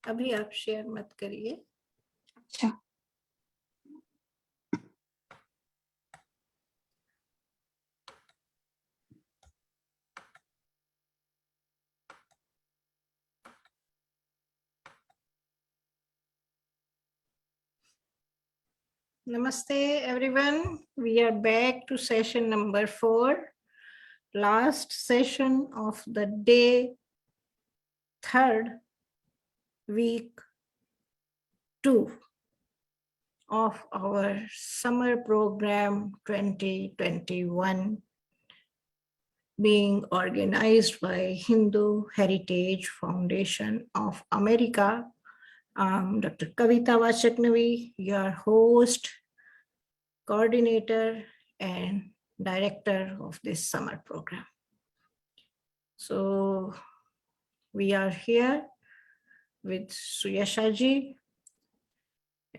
अभी आप शेयर मत करिए। अच्छा, Namaste everyone. We are back to session number 4, last session of the day 3rd, week 2 of our summer program 2021, being organized by Hindu Heritage Foundation of America. I'm Dr. Kavita Vachaknavee, your host, coordinator, and director of this summer program. So we are here with Suyasha ji.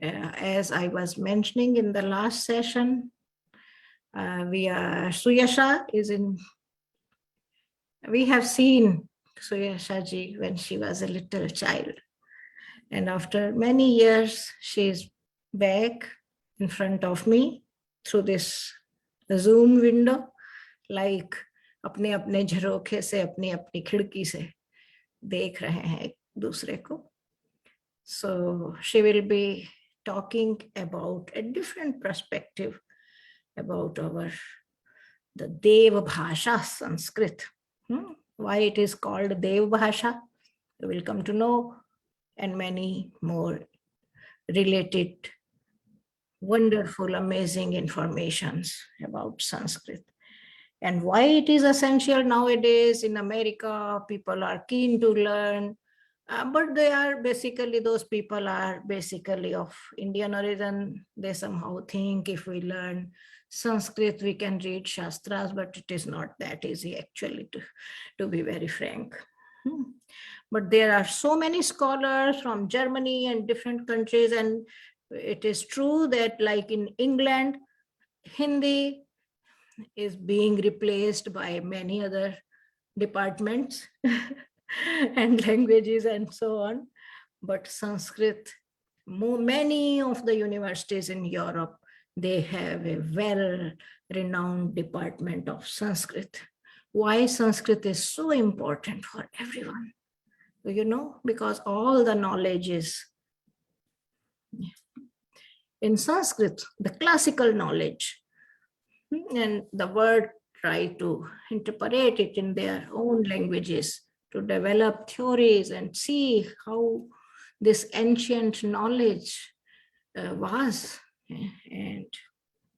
As I was mentioning in the last session, Suyasha is in, we have seen Suyasha ji when she was a little child. And after many years, she is back in front of me through this Zoom window, like अपने अपने झरोखे से अपनी अपनी खिड़की से देख रहे हैं एक दूसरे को. So she will be talking about a different perspective about the Dev Bhasha Sanskrit. Why it is called Dev Bhasha, you will come to know, and many more related wonderful, amazing informations about Sanskrit. And why it is essential nowadays in America, people are keen to learn, but those people are basically of Indian origin. They somehow think if we learn Sanskrit, we can read Shastras, but it is not that easy actually, to be very frank. But there are so many scholars from Germany and different countries, and it is true that like in England, Hindi is being replaced by many other departments and languages and so on. But Sanskrit, many of the universities in Europe, they have a well-renowned department of Sanskrit. Why Sanskrit is so important for everyone? You know, because all the knowledge is in Sanskrit, the classical knowledge, and the world try to interpret it in their own languages to develop theories and see how this ancient knowledge was, and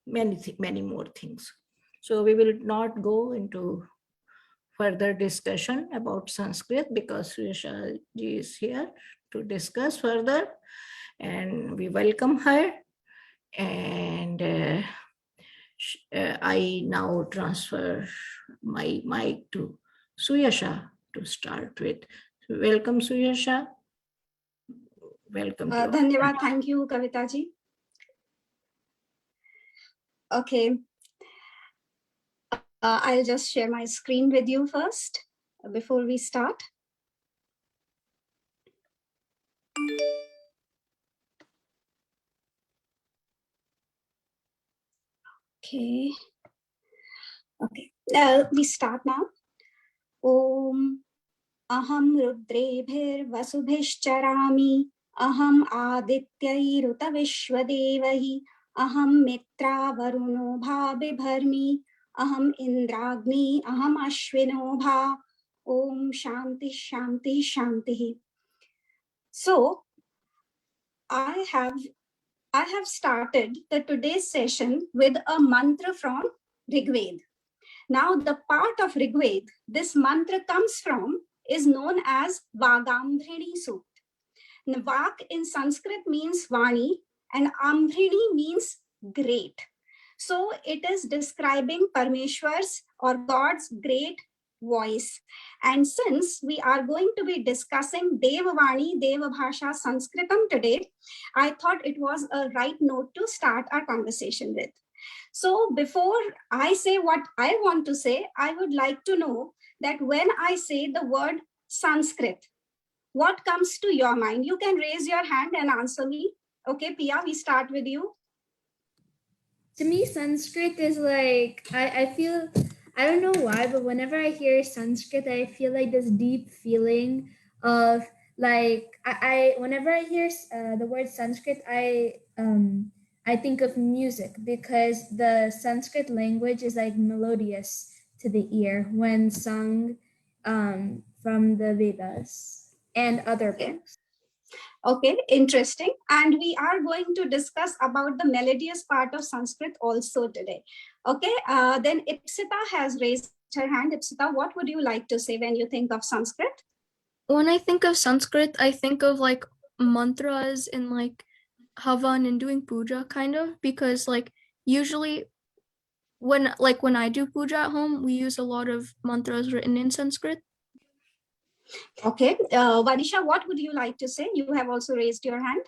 many more things. So we will not go into further discussion about Sanskrit because Suyasha ji is here to discuss further, and we welcome her. And I now transfer my mic to Suyasha to start with. Welcome, Suyasha. Welcome. Dhanyavad. Thank you, Kavita ji. Okay. I'll just share my screen with you first before we start. Okay. We start now. Om Aham Rudrebhir Vasubhishcharami Aham Adityairuta Vishwadevahi Aham Mitra Varuno Bhabibharmi Aham Indragni Aham Ashwino Bha. Om Shanti Shanti Shanti. So I have started the today's session with a mantra from Rigved. Now the part of Rigved this mantra comes from is known as Vagamdhrini Sut. Vak in Sanskrit means Vani and Amdhrini means great. So it is describing Parmeshwar's or God's great voice. And since we are going to be discussing Devavani, Devabhasha Sanskritam today, I thought it was a right note to start our conversation with. So before I say what I want to say, I would like to know that when I say the word Sanskrit, what comes to your mind? You can raise your hand and answer me. Okay, Pia, we start with you. To me, Sanskrit is like, I feel, I don't know why, but whenever I hear Sanskrit, I feel like this deep feeling of like, whenever I hear the word Sanskrit, I think of music because the Sanskrit language is like melodious to the ear when sung from the Vedas and other books. Okay, interesting. And we are going to discuss about the melodious part of Sanskrit also today. Okay, then Ipsita has raised her hand. Ipsita, what would you like to say when you think of Sanskrit? When I think of Sanskrit, I think of like mantras and like havan and doing puja kind of, because like usually when I do puja at home, we use a lot of mantras written in Sanskrit. Okay, Vanisha, what would you like to say? You have also raised your hand.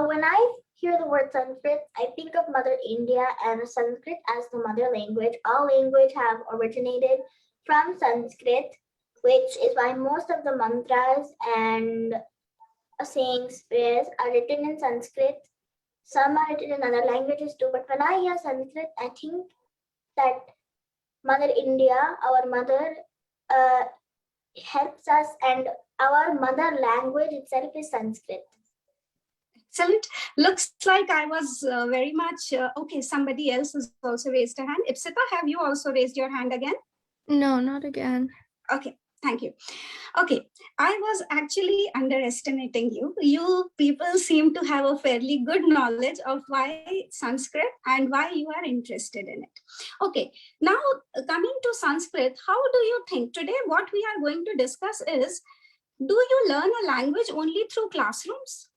When I hear the word Sanskrit, I think of Mother India and Sanskrit as the mother language. All language have originated from Sanskrit, which is why most of the mantras and sayings, prayers are written in Sanskrit. Some are written in other languages too, but when I hear Sanskrit, I think that Mother India, our mother, helps us, and our mother language itself is Sanskrit. Excellent. Looks like I was very much okay. Somebody else has also raised a hand. Ipsita, have you also raised your hand again? No, not again. Okay, thank you. Okay, I was actually underestimating you. You people seem to have a fairly good knowledge of why Sanskrit and why you are interested in it. Okay, now coming to Sanskrit, how do you think today what we are going to discuss is, do you learn a language only through classrooms?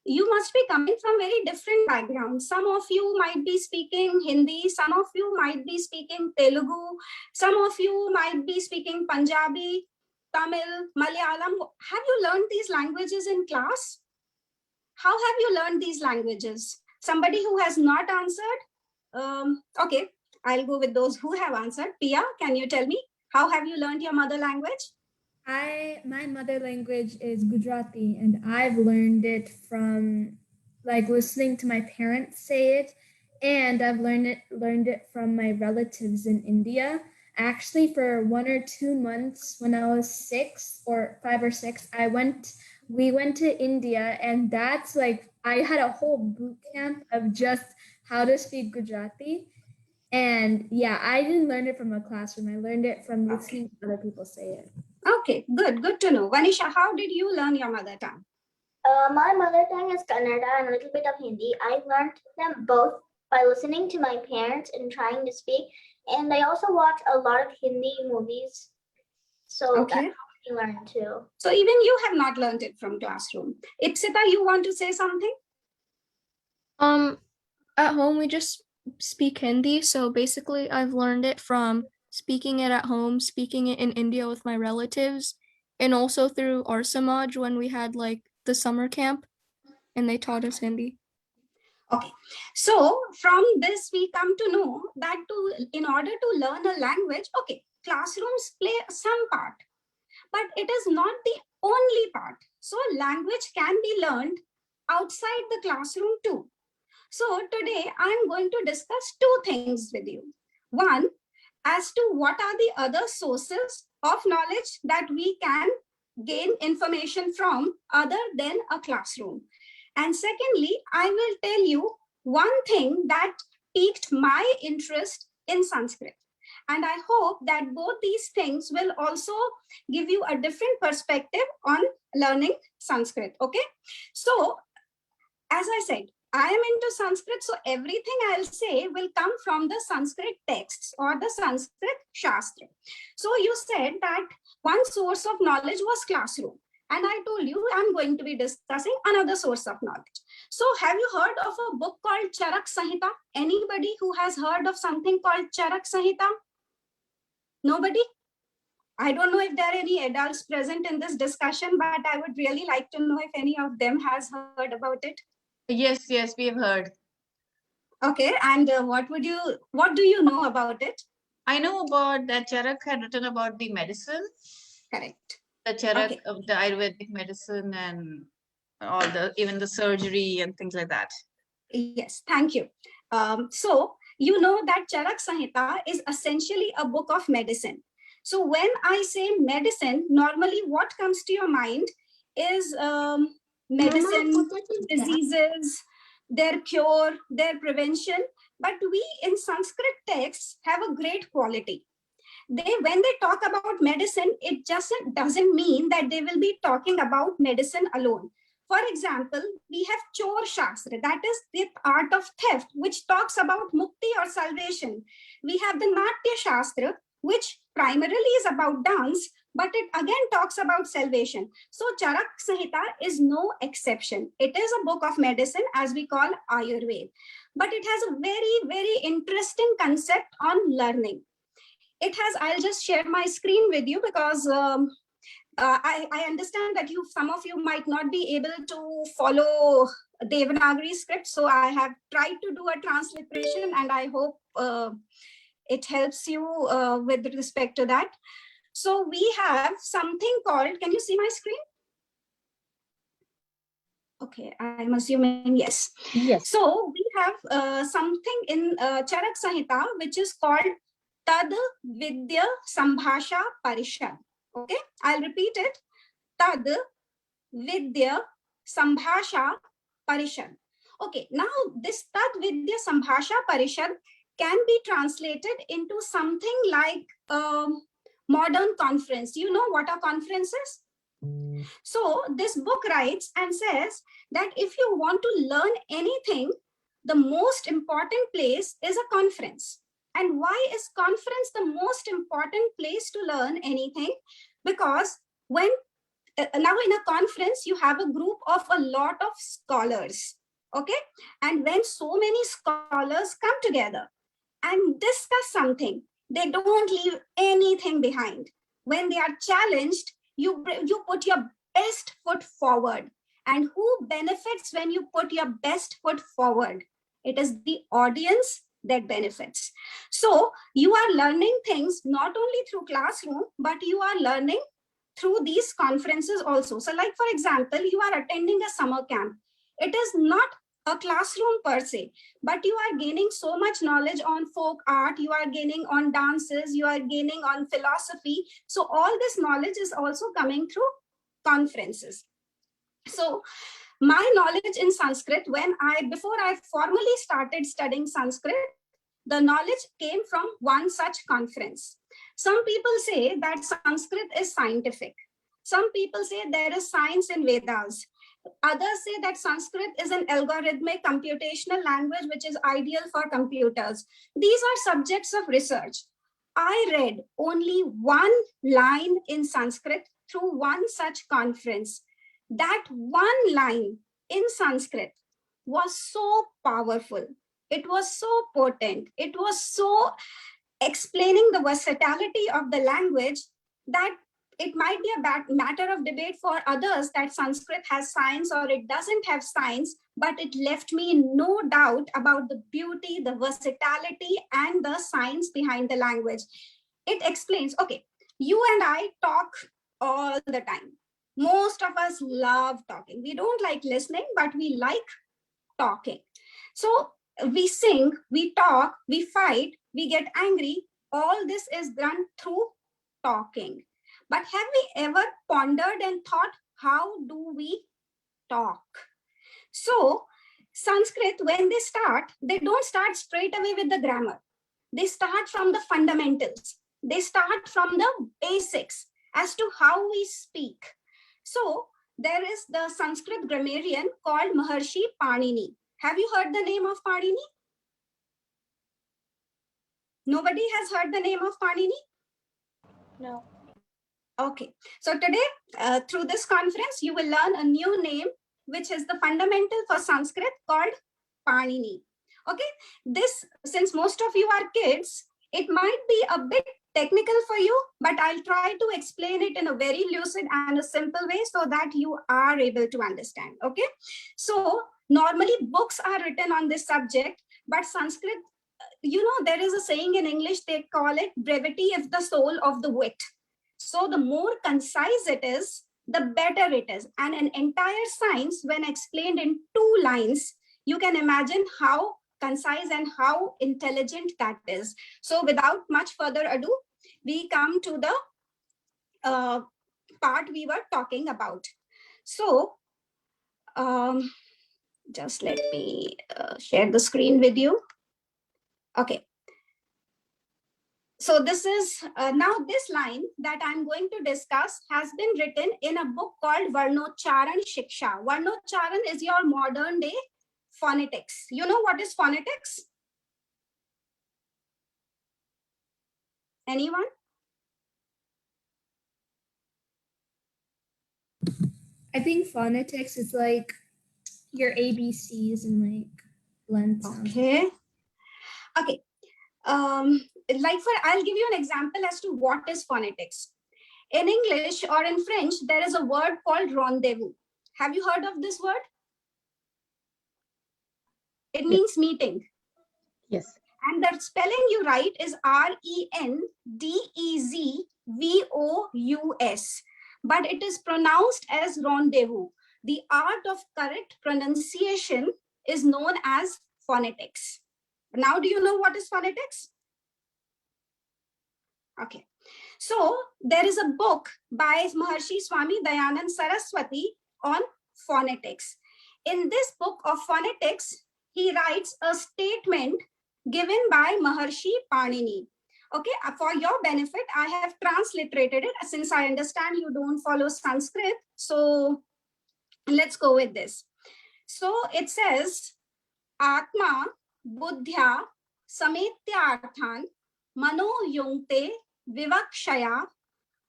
You must be coming from very different backgrounds. Some of you might be speaking Hindi, some of you might be speaking Telugu, some of you might be speaking Punjabi, Tamil, Malayalam. Have you learned these languages in class? How have you learned these languages? Somebody who has not answered? Okay, I'll go with those who have answered. Pia, can you tell me, how have you learned your mother language? My mother language is Gujarati, and I've learned it from like listening to my parents say it, and I've learned it from my relatives in India. Actually, for 1 or 2 months when I was 6 or 5 or 6, we went to India, and that's like I had a whole boot camp of just how to speak Gujarati. And yeah, I didn't learn it from a classroom. I learned it from listening to other people say it. Okay, good to know. Vanisha, how did you learn your mother tongue? My mother tongue is Kannada and a little bit of Hindi. I learned them both by listening to my parents and trying to speak. And I also watch a lot of Hindi movies. So Okay. that's how I learned too. So even you have not learned it from classroom. Ipsita, you want to say something? At home we just speak Hindi, so basically I've learned it from speaking it at home, speaking it in India with my relatives, and also through our Samaj when we had like the summer camp and they taught us Hindi. Okay, so from this we come to know that in order to learn a language, okay, classrooms play some part, but it is not the only part. So language can be learned outside the classroom too. So today I'm going to discuss two things with you. One, as to what are the other sources of knowledge that we can gain information from other than a classroom. And secondly, I will tell you one thing that piqued my interest in Sanskrit. And I hope that both these things will also give you a different perspective on learning Sanskrit. Okay. So, as I said, I am into Sanskrit, so everything I'll say will come from the Sanskrit texts or the Sanskrit Shastra. So you said that one source of knowledge was classroom. And I told you I'm going to be discussing another source of knowledge. So have you heard of a book called Charak Samhita? Anybody who has heard of something called Charak Samhita? Nobody? I don't know if there are any adults present in this discussion, but I would really like to know if any of them has heard about it. Yes, we have heard. Okay, and what do you know about it? I know about that Charak had written about the medicine, Correct. the Charak Okay. of the Ayurvedic medicine and all even the surgery and things like that. Yes, thank you. So you know that Charak Samhita is essentially a book of medicine. So when I say medicine, normally what comes to your mind is medicine, diseases, their cure, their prevention. But we in Sanskrit texts have a great quality. When they talk about medicine, it just doesn't mean that they will be talking about medicine alone. For example, we have Chor Shastra, that is the art of theft, which talks about mukti or salvation. We have the Natya Shastra, which primarily is about dance, but it again talks about salvation. So Charak Samhita is no exception. It is a book of medicine, as we call Ayurveda, but it has a very, very interesting concept on learning. It has, I'll just share my screen with you because I understand that some of you might not be able to follow Devanagari script. So I have tried to do a transliteration and I hope it helps you with respect to that. So we have something called, can you see my screen? Okay, I'm assuming yes. Yes. So we have something in Charak Samhita, which is called Tad Vidya Sambhasha Parishad. Okay, I'll repeat it. Tad Vidya Sambhasha Parishad. Okay, now this Tad Vidya Sambhasha Parishad can be translated into something like modern conference. You know what a conference is? So this book writes and says that if you want to learn anything, the most important place is a conference. And why is conference the most important place to learn anything? Because when now in a conference, you have a group of a lot of scholars, okay? And when so many scholars come together and discuss something, they don't leave anything behind. When they are challenged, you put your best foot forward. And who benefits when you put your best foot forward? It is the audience that benefits. So you are learning things not only through classroom, but you are learning through these conferences also. So like, for example, you are attending a summer camp. It is not a classroom per se, but you are gaining so much knowledge on folk art, you are gaining on dances, you are gaining on philosophy. So all this knowledge is also coming through conferences. So my knowledge in Sanskrit, before I formally started studying Sanskrit, the knowledge came from one such conference. Some people say that Sanskrit is scientific. Some people say there is science in Vedas. Others say that Sanskrit is an algorithmic computational language which is ideal for computers. These are subjects of research. I read only one line in Sanskrit through one such conference. That one line in Sanskrit was so powerful. It was so potent. It was so explaining the versatility of the language that it might be a matter of debate for others that Sanskrit has science or it doesn't have science, but it left me in no doubt about the beauty, the versatility, and the science behind the language. It explains, okay, you and I talk all the time. Most of us love talking. We don't like listening, but we like talking. So we sing, we talk, we fight, we get angry. All this is done through talking. But have we ever pondered and thought, how do we talk? So Sanskrit, when they don't start straight away with the grammar. They start from the fundamentals. They start from the basics as to how we speak. So there is the Sanskrit grammarian called Maharshi Panini. Have you heard the name of Panini? Nobody has heard the name of Panini? No. Okay. So today, through this conference, you will learn a new name, which is the fundamental for Sanskrit called Panini. Okay. Since most of you are kids, it might be a bit technical for you, but I'll try to explain it in a very lucid and a simple way so that you are able to understand. Okay. So normally books are written on this subject, But Sanskrit, there is a saying in English, they call it brevity is the soul of the wit. So the more concise it is, the better it is. And an entire science, when explained in 2 lines, you can imagine how concise and how intelligent that is. So without much further ado, we come to the part we were talking about. So just let me share the screen with you. Okay. So this is, now this line that I'm going to discuss has been written in a book called Varnocharan Shiksha. Varnocharan is your modern day phonetics. You know what is phonetics? Anyone? I think phonetics is like your ABCs and like blend sounds. Okay. Okay. I'll give you an example as to what is phonetics. In English or in French, there is a word called rendezvous. Have you heard of this word? It means meeting. Yes. And the spelling you write is RENDEZVOUS, but it is pronounced as rendezvous. The art of correct pronunciation is known as phonetics. Now, do you know what is phonetics? Okay. So there is a book by Maharshi Swami Dayanand Saraswati on phonetics. In this book of phonetics, he writes a statement given by Maharshi Panini. Okay, for your benefit, I have transliterated it since I understand you don't follow Sanskrit. So let's go with this. So it says, Atma buddhya sametyarthan mano yungte vivakshaya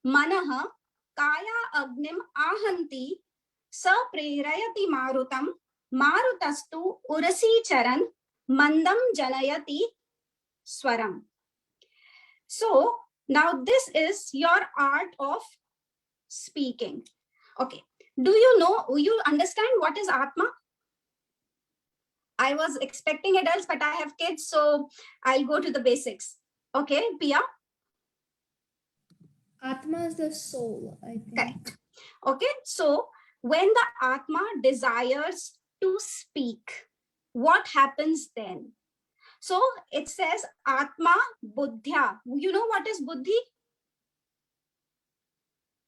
manah kaya agnim ahanti sa prerayati marutam marutastu urasi charan mandam janayati swaram. So now this is your art of speaking. Okay. Do you understand what is Atma? I was expecting adults, but I have kids, so I'll go to the basics. Okay, Pia? Atma is the soul, I think. Correct. Okay, so when the Atma desires to speak, what happens then? So it says Atma Buddhya. You know what is Buddhi?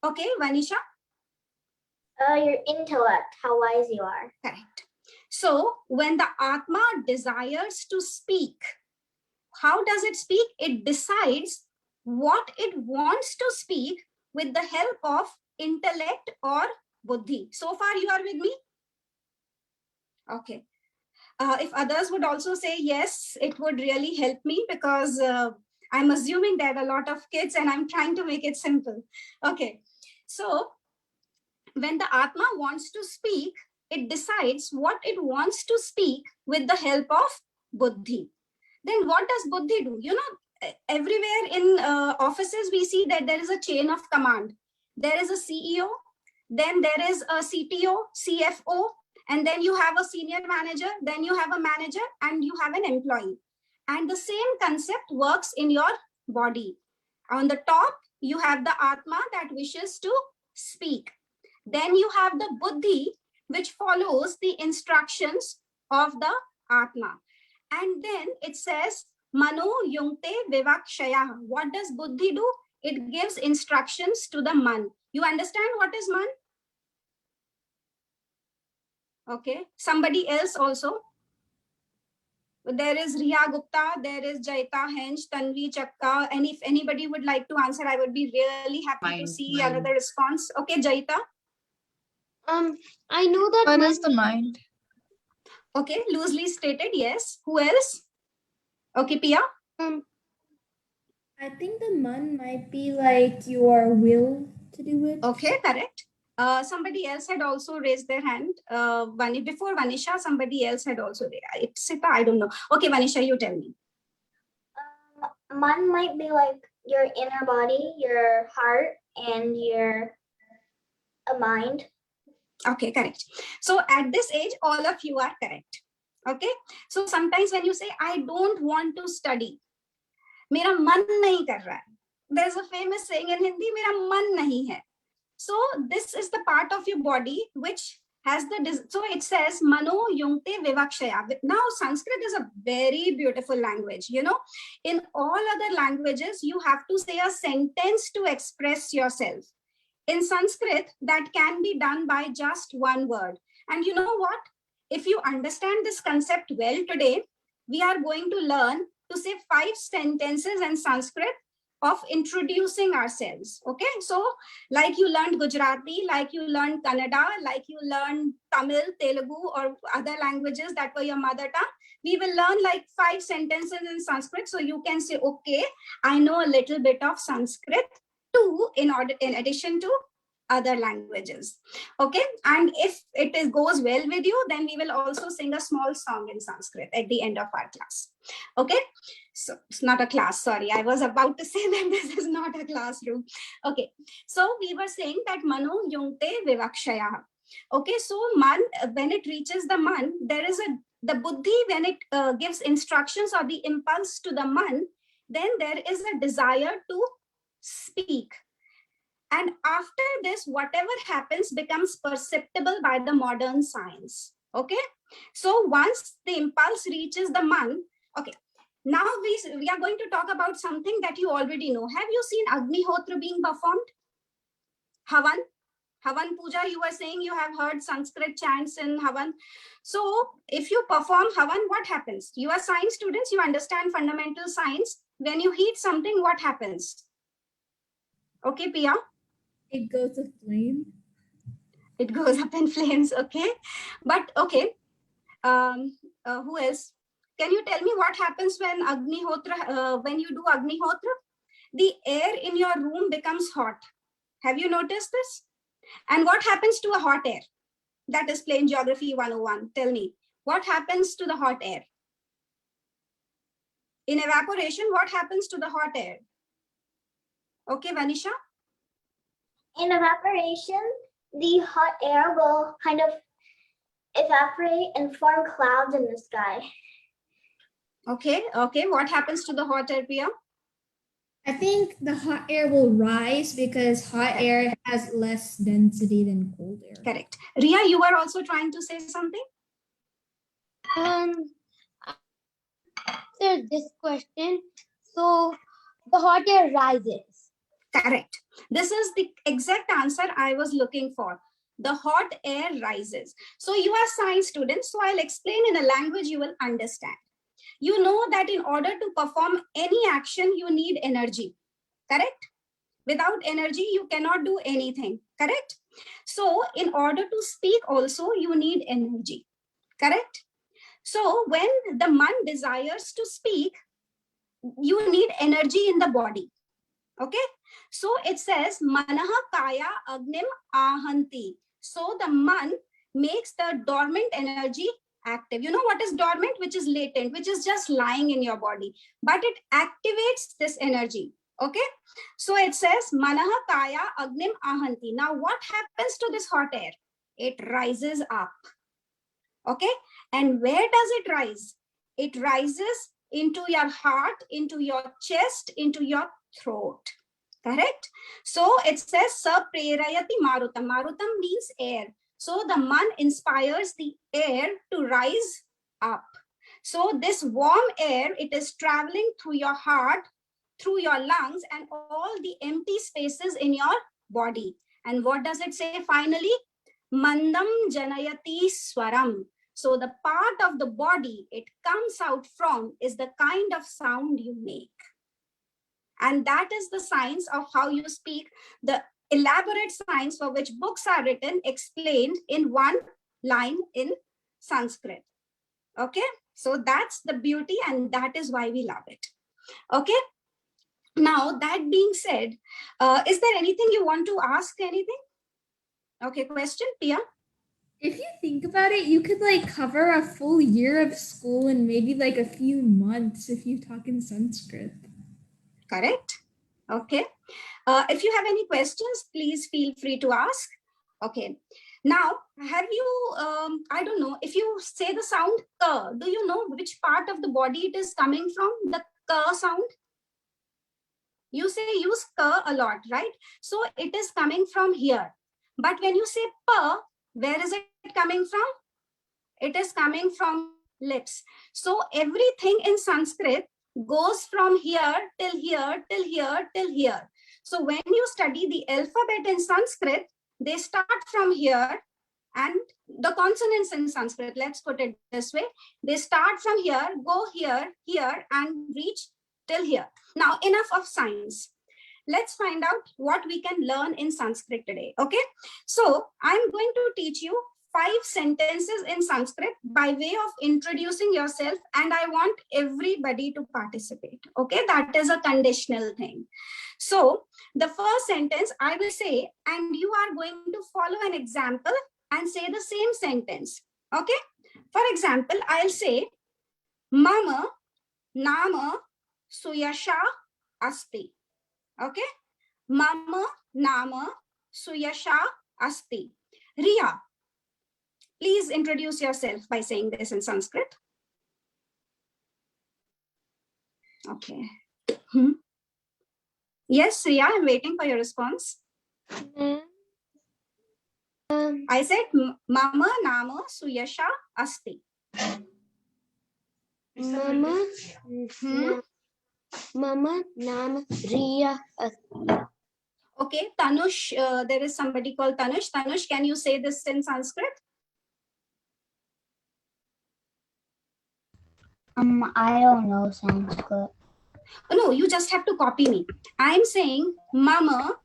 Okay, Vanisha? Your intellect, how wise you are. Correct. So when the Atma desires to speak, how does it speak? It decides what it wants to speak with the help of intellect or buddhi. So far you are with me? Okay. If others would also say yes, it would really help me, because I'm assuming there are a lot of kids and I'm trying to make it simple. Okay. So when the Atma wants to speak, it decides what it wants to speak with the help of buddhi. Then what does buddhi do? Everywhere in offices, we see that there is a chain of command. There is a CEO, then there is a CTO, CFO, and then you have a senior manager, then you have a manager, and you have an employee. And the same concept works in your body. On the top, you have the Atma that wishes to speak. Then you have the buddhi, which follows the instructions of the Atma. And then it says, Mano yungte vivakshaya. What does buddhi do? It gives instructions to the man. You understand what is man? Okay. Somebody else also. There is Riya Gupta, there is Jaita Hench, Tanvi Chakka. And if anybody would like to answer, I would be really happy to see another response. Okay, Jaita. I know that. What is the mind? Okay, loosely stated, yes. Who else? Okay, Pia. I think the man might be like your will to do it. Okay, correct. Somebody else had also raised their hand. Before Vanisha, somebody else had also raised. It's Sita, I don't know. Okay, Vanisha, you tell me. Man might be like your inner body, your heart, and your mind. Okay, correct. So at this age, all of you are correct. Okay, so sometimes when you say I don't want to study, मेरा मन नहीं कर रहा है, there's a famous saying in Hindi, मेरा मन नहीं है. So this is the part of your body which has the, so it says mano yungte vivakshaya. Now Sanskrit is a very beautiful language. You know, in all other languages, you have to say a sentence to express yourself. In Sanskrit, that can be done by just one word. And you know what? If you understand this concept well today, we are going to learn to say 5 sentences in Sanskrit of introducing ourselves. Okay, so like you learned Gujarati, like you learned Kannada, like you learned Tamil, Telugu, or other languages that were your mother tongue, we will learn like 5 sentences in Sanskrit. So you can say, okay, I know a little bit of Sanskrit too, in addition to other languages. Okay, and if it goes well with you, then we will also sing a small song in Sanskrit at the end of our class. Okay, so it's not a class, sorry, I was about to say that this is not a classroom. Okay, so we were saying that mano yungte vivakshaya. Okay, so man, when it reaches the man, there is the buddhi, when it gives instructions or the impulse to the man, then there is a desire to speak. And after this, whatever happens becomes perceptible by the modern science. Okay, so once the impulse reaches the man, okay, now we are going to talk about something that you already know. Have you seen Agnihotra being performed? Havan? Havan Puja, you were saying you have heard Sanskrit chants in Havan. So if you perform Havan, what happens? You are science students, you understand fundamental science. When you heat something, what happens? Okay, Pia? It goes aflame. It goes up in flames, okay? But okay, who else? Can you tell me what happens when Agnihotra, when you do Agnihotra? The air in your room becomes hot. Have you noticed this? And what happens to a hot air? That is plain geography 101. Tell me, what happens to the hot air? In evaporation, what happens to the hot air? Okay, Vanisha? In evaporation, the hot air will kind of evaporate and form clouds in the sky. Okay, okay. What happens to the hot air, Pia? I think the hot air will rise because hot air has less density than cold air. Correct. Ria, you were also trying to say something? After this question, so the hot air rises. Correct. This is the exact answer I was looking for. The hot air rises. So you are science students, so I'll explain in a language you will understand. You know that in order to perform any action, you need energy. Correct? Without energy, you cannot do anything. Correct? So in order to speak also, you need energy. Correct? So when the man desires to speak, you need energy in the body. Okay, so it says manaha kaya agnim ahanti. So the man makes the dormant energy active. You know what is dormant? Which is latent, which is just lying in your body, but it activates this energy. Okay, so it says manaha kaya agnim ahanti. Now what happens to this hot air? It rises up. Okay, and where does it rise? It rises into your heart, into your chest, into your throat. Correct? So it says sa prerayati marutam. Marutam means air. So the man inspires the air to rise up. So this warm air, it is traveling through your heart, through your lungs, and all the empty spaces in your body. And what does it say finally? Mandam janayati swaram. So the part of the body it comes out from is the kind of sound you make. And that is the science of how you speak, the elaborate science for which books are written, explained in one line in Sanskrit. Okay, so that's the beauty and that is why we love it. Okay, now that being said, is there anything you want to ask, anything? Okay, question, Pia? If you think about it, you could like cover a full year of school in maybe like a few months if you talk in Sanskrit. Correct. Okay. If you have any questions, please feel free to ask. Okay. Now, have you, I don't know, if you say the sound ka, do you know which part of the body it is coming from? The ka sound? You say use ka a lot, right? So it is coming from here. But when you say pa, where is it coming from? It is coming from lips. So everything in Sanskrit goes from here till here, till here, till here. So when you study the alphabet in Sanskrit, they start from here, and the consonants in Sanskrit, let's put it this way, they start from here, go here, here, and reach till here. Now, enough of science. Let's find out what we can learn in Sanskrit today. Okay, so I'm going to teach you 5 sentences in Sanskrit by way of introducing yourself, and I want everybody to participate. Okay, that is a conditional thing. So the first sentence I will say, and you are going to follow an example and say the same sentence. Okay, for example, I'll say Mama Nama Suyasha Asti. Okay, Mama Nama Suyasha Asti. Riya, please introduce yourself by saying this in Sanskrit. Okay. Yes, Riya, I'm waiting for your response. I said Mama Nama Suyasha Asti. Mama Nama Riya Asti. Okay, Tanush, there is somebody called Tanush. Tanush, can you say this in Sanskrit? I don't know Sanskrit. No, you just have to copy me. I'm saying Mama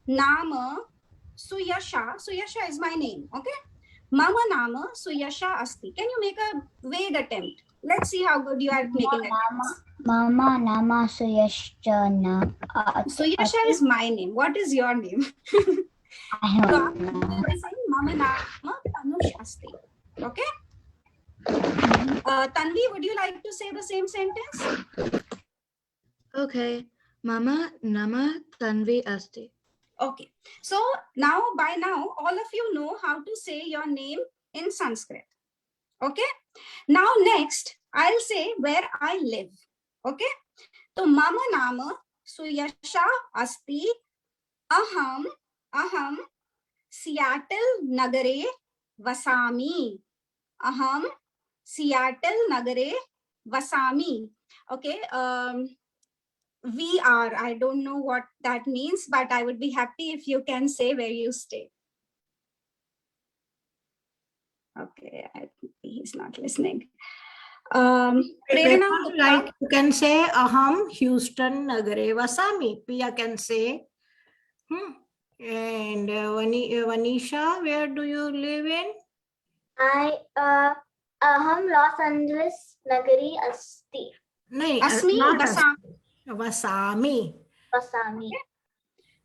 Nama Suyasha. Suyasha is my name. Okay. Mama Nama Suyasha Asti. Can you make a vague attempt? Let's see how good you are making attempts. Mama Nama Suyasha Suyasha is my name. What is your name? I So don't I'm know. saying Mama Nama Tanush Asti. Okay. Tanvi, would you like to say the same sentence? Okay. Mama Nama Tanvi Asti. Okay. So now, by now, all of you know how to say your name in Sanskrit. Okay. Now, next, I'll say where I live. Okay. So, Mama Nama Suyasha Asti Aham Seattle Nagare Vasami. Aham Seattle Nagare Vasami. Okay. VR, I don't know what that means, but I would be happy if you can say where you stay. Okay, he's not listening. Prerna, Like you can say Aham Houston Nagare Vasami. Pia can say. And Vanisha, where do you live in? I Aham Los Angeles Nagari Asti. No, Asmi, not Vasami. Vasami. Vasami.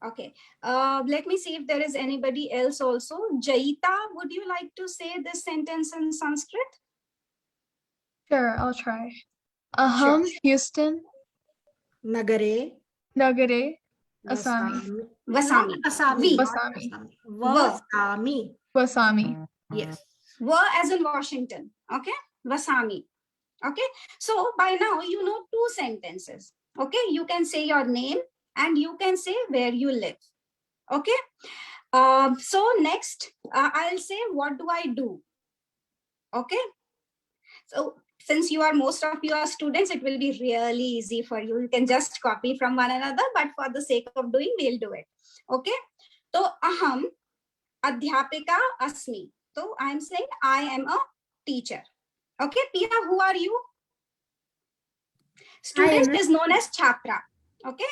Okay. Let me see if there is anybody else also. Jaita, would you like to say this sentence in Sanskrit? Sure, I'll try. Aham Houston Nagare Nagare Asami. Vasami. Vasami. Vasami. Vasami. Vasami. Yes. As in Washington. Okay. Vasami. Okay. So by now you know 2 sentences. Okay. You can say your name and you can say where you live. Okay. So next I'll say, what do I do? Okay. So since most of you are students, it will be really easy for you. You can just copy from one another, but for the sake of doing, we'll do it. Okay. So aham adhyapika asmi. So I'm saying I am a teacher. Okay, Pia, who are you? Student is known as chhatra. Okay.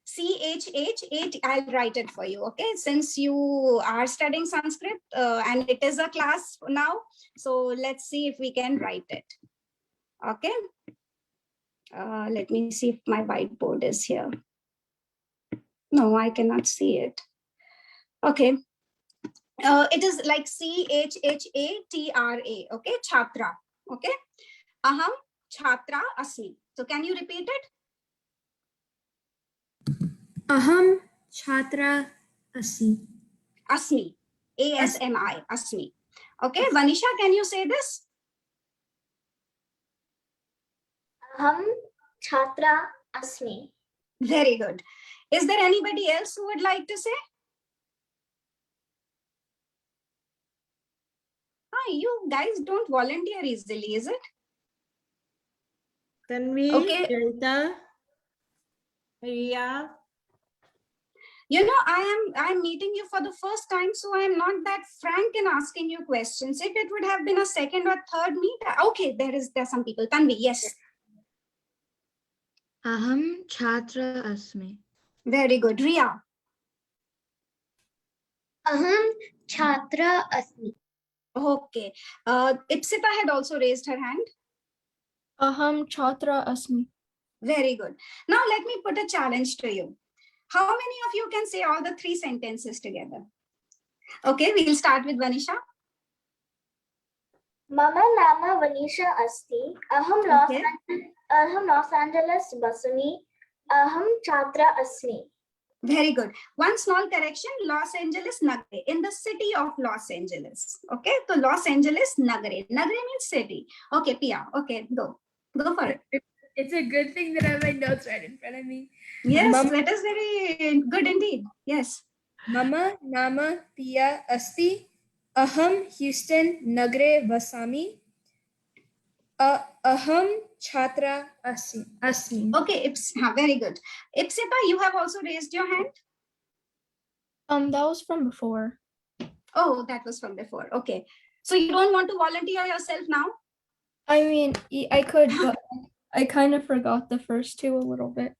CHH8, I'll write it for you. Okay, since you are studying Sanskrit and it is a class now, so let's see if we can write it. Okay. Let me see if my whiteboard is here. No, I cannot see it. Okay. It is like CHHATRA. Okay, chhatra. Okay. Aham chhatra asmi. So can you repeat it? Aham Chhatra Asi. Asmi. ASMI, Asmi. Okay, Vanisha, can you say this? Aham Chhatra Asmi. Very good. Is there anybody else who would like to say? You guys don't volunteer easily, is it? Tanvi, Okay. Kavita, Riya. You know, I'm meeting you for the first time, so I'm not that frank in asking you questions. If it would have been a second or third meet, okay, there's some people. Tanvi, yes. Aham Chhatra Asmi. Very good. Riya. Aham Chhatra Asmi. Okay. Ipsita had also raised her hand. Aham chhatra asmi. Very good. Now let me put a challenge to you. How many of you can say all the 3 sentences together? Okay, we'll start with Vanisha. Mama nama Vanisha asti. Okay. Aham Los Angeles basami. Aham Chhatra asmi. Very good. One small correction, Los Angeles Nagare, in the city of Los Angeles. Okay, so Los Angeles Nagare. Nagare means city. Okay, Pia. Okay, go for it. It's a good thing that I have my notes right in front of me. Yes, Mama, that is very good indeed. Yes. Mama Nama Pia Asti. Aham Houston Nagre Vasami. Aham Chhatra Asmi. Okay, very good. Ipsita, you have also raised your hand. That was from before. Oh, that was from before. Okay. So you don't want to volunteer yourself now? I mean, I could, but I kind of forgot the first 2 a little bit.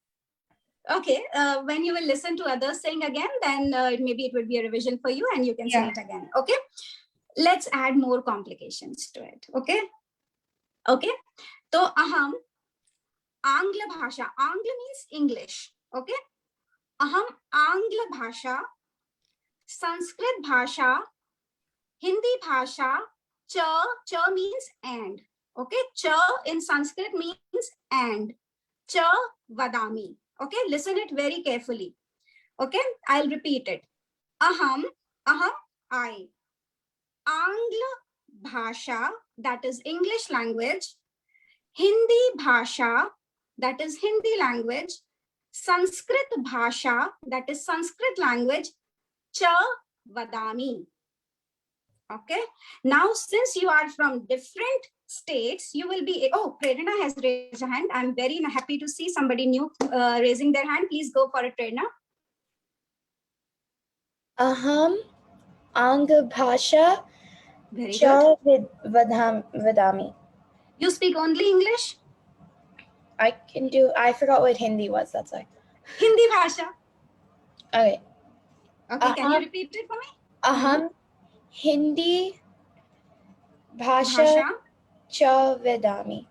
Okay. When you will listen to others saying again, then maybe it will be a revision for you and you can say it again. Okay. Let's add more complications to it. Okay. Okay. So aham Angla bhasha. Angla means English. Okay. Aham Angla bhasha, Sanskrit bhasha, Hindi bhasha, cha means and. Okay, cha in Sanskrit means and. Cha vadami. Okay, listen it very carefully. Okay, I'll repeat it. Aham, I. Angla bhasha, that is English language. Hindi bhasha, that is Hindi language. Sanskrit bhasha, that is Sanskrit language. Cha vadami. Okay. Now, since you are from different states, you will be, oh, Prerna has raised a hand. I'm very happy to see somebody new raising their hand. Please go for it, Prerna. Aham Anga Bhasha Very good. Cha Vadami. You speak only English? I forgot what Hindi was, that's why. Hindi bhasha. Okay. Okay, can you repeat it for me? Aham Hindi Bhasha Cha Vedami.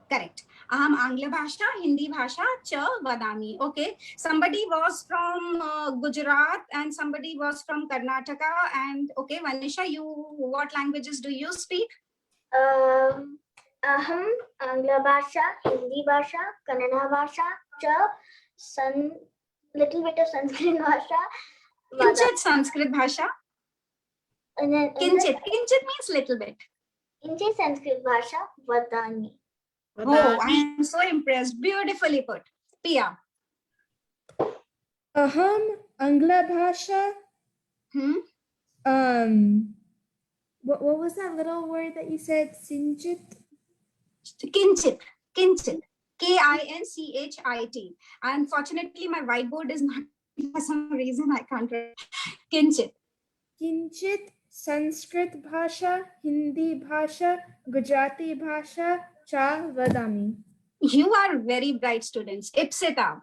Correct. Aham Angla bhasha, Hindi bhasha, cha vadami. Okay. Somebody was from Gujarat and somebody was from Karnataka. And okay, Vanisha, what languages do you speak? Aham Angla Bhasha, Hindi Bhasha, Kannada Bhasha, little bit of Sanskrit Bhasha. Kinchit Sanskrit bhasha. And then Kinchit means little bit. Kinchit Sanskrit Bhasha, Vadani. Oh, I am so impressed. Beautifully put. Pia. Aham Angla Bhasha. What was that little word that you said? Sinjit? Kinchit. Kinchit. Kinchit. Unfortunately, my whiteboard is not, for some reason I can't read. Kinchit. Kinchit Sanskrit Bhasha, Hindi Bhasha, Gujarati Bhasha, Cha Vadami. You are very bright students. Ipsita.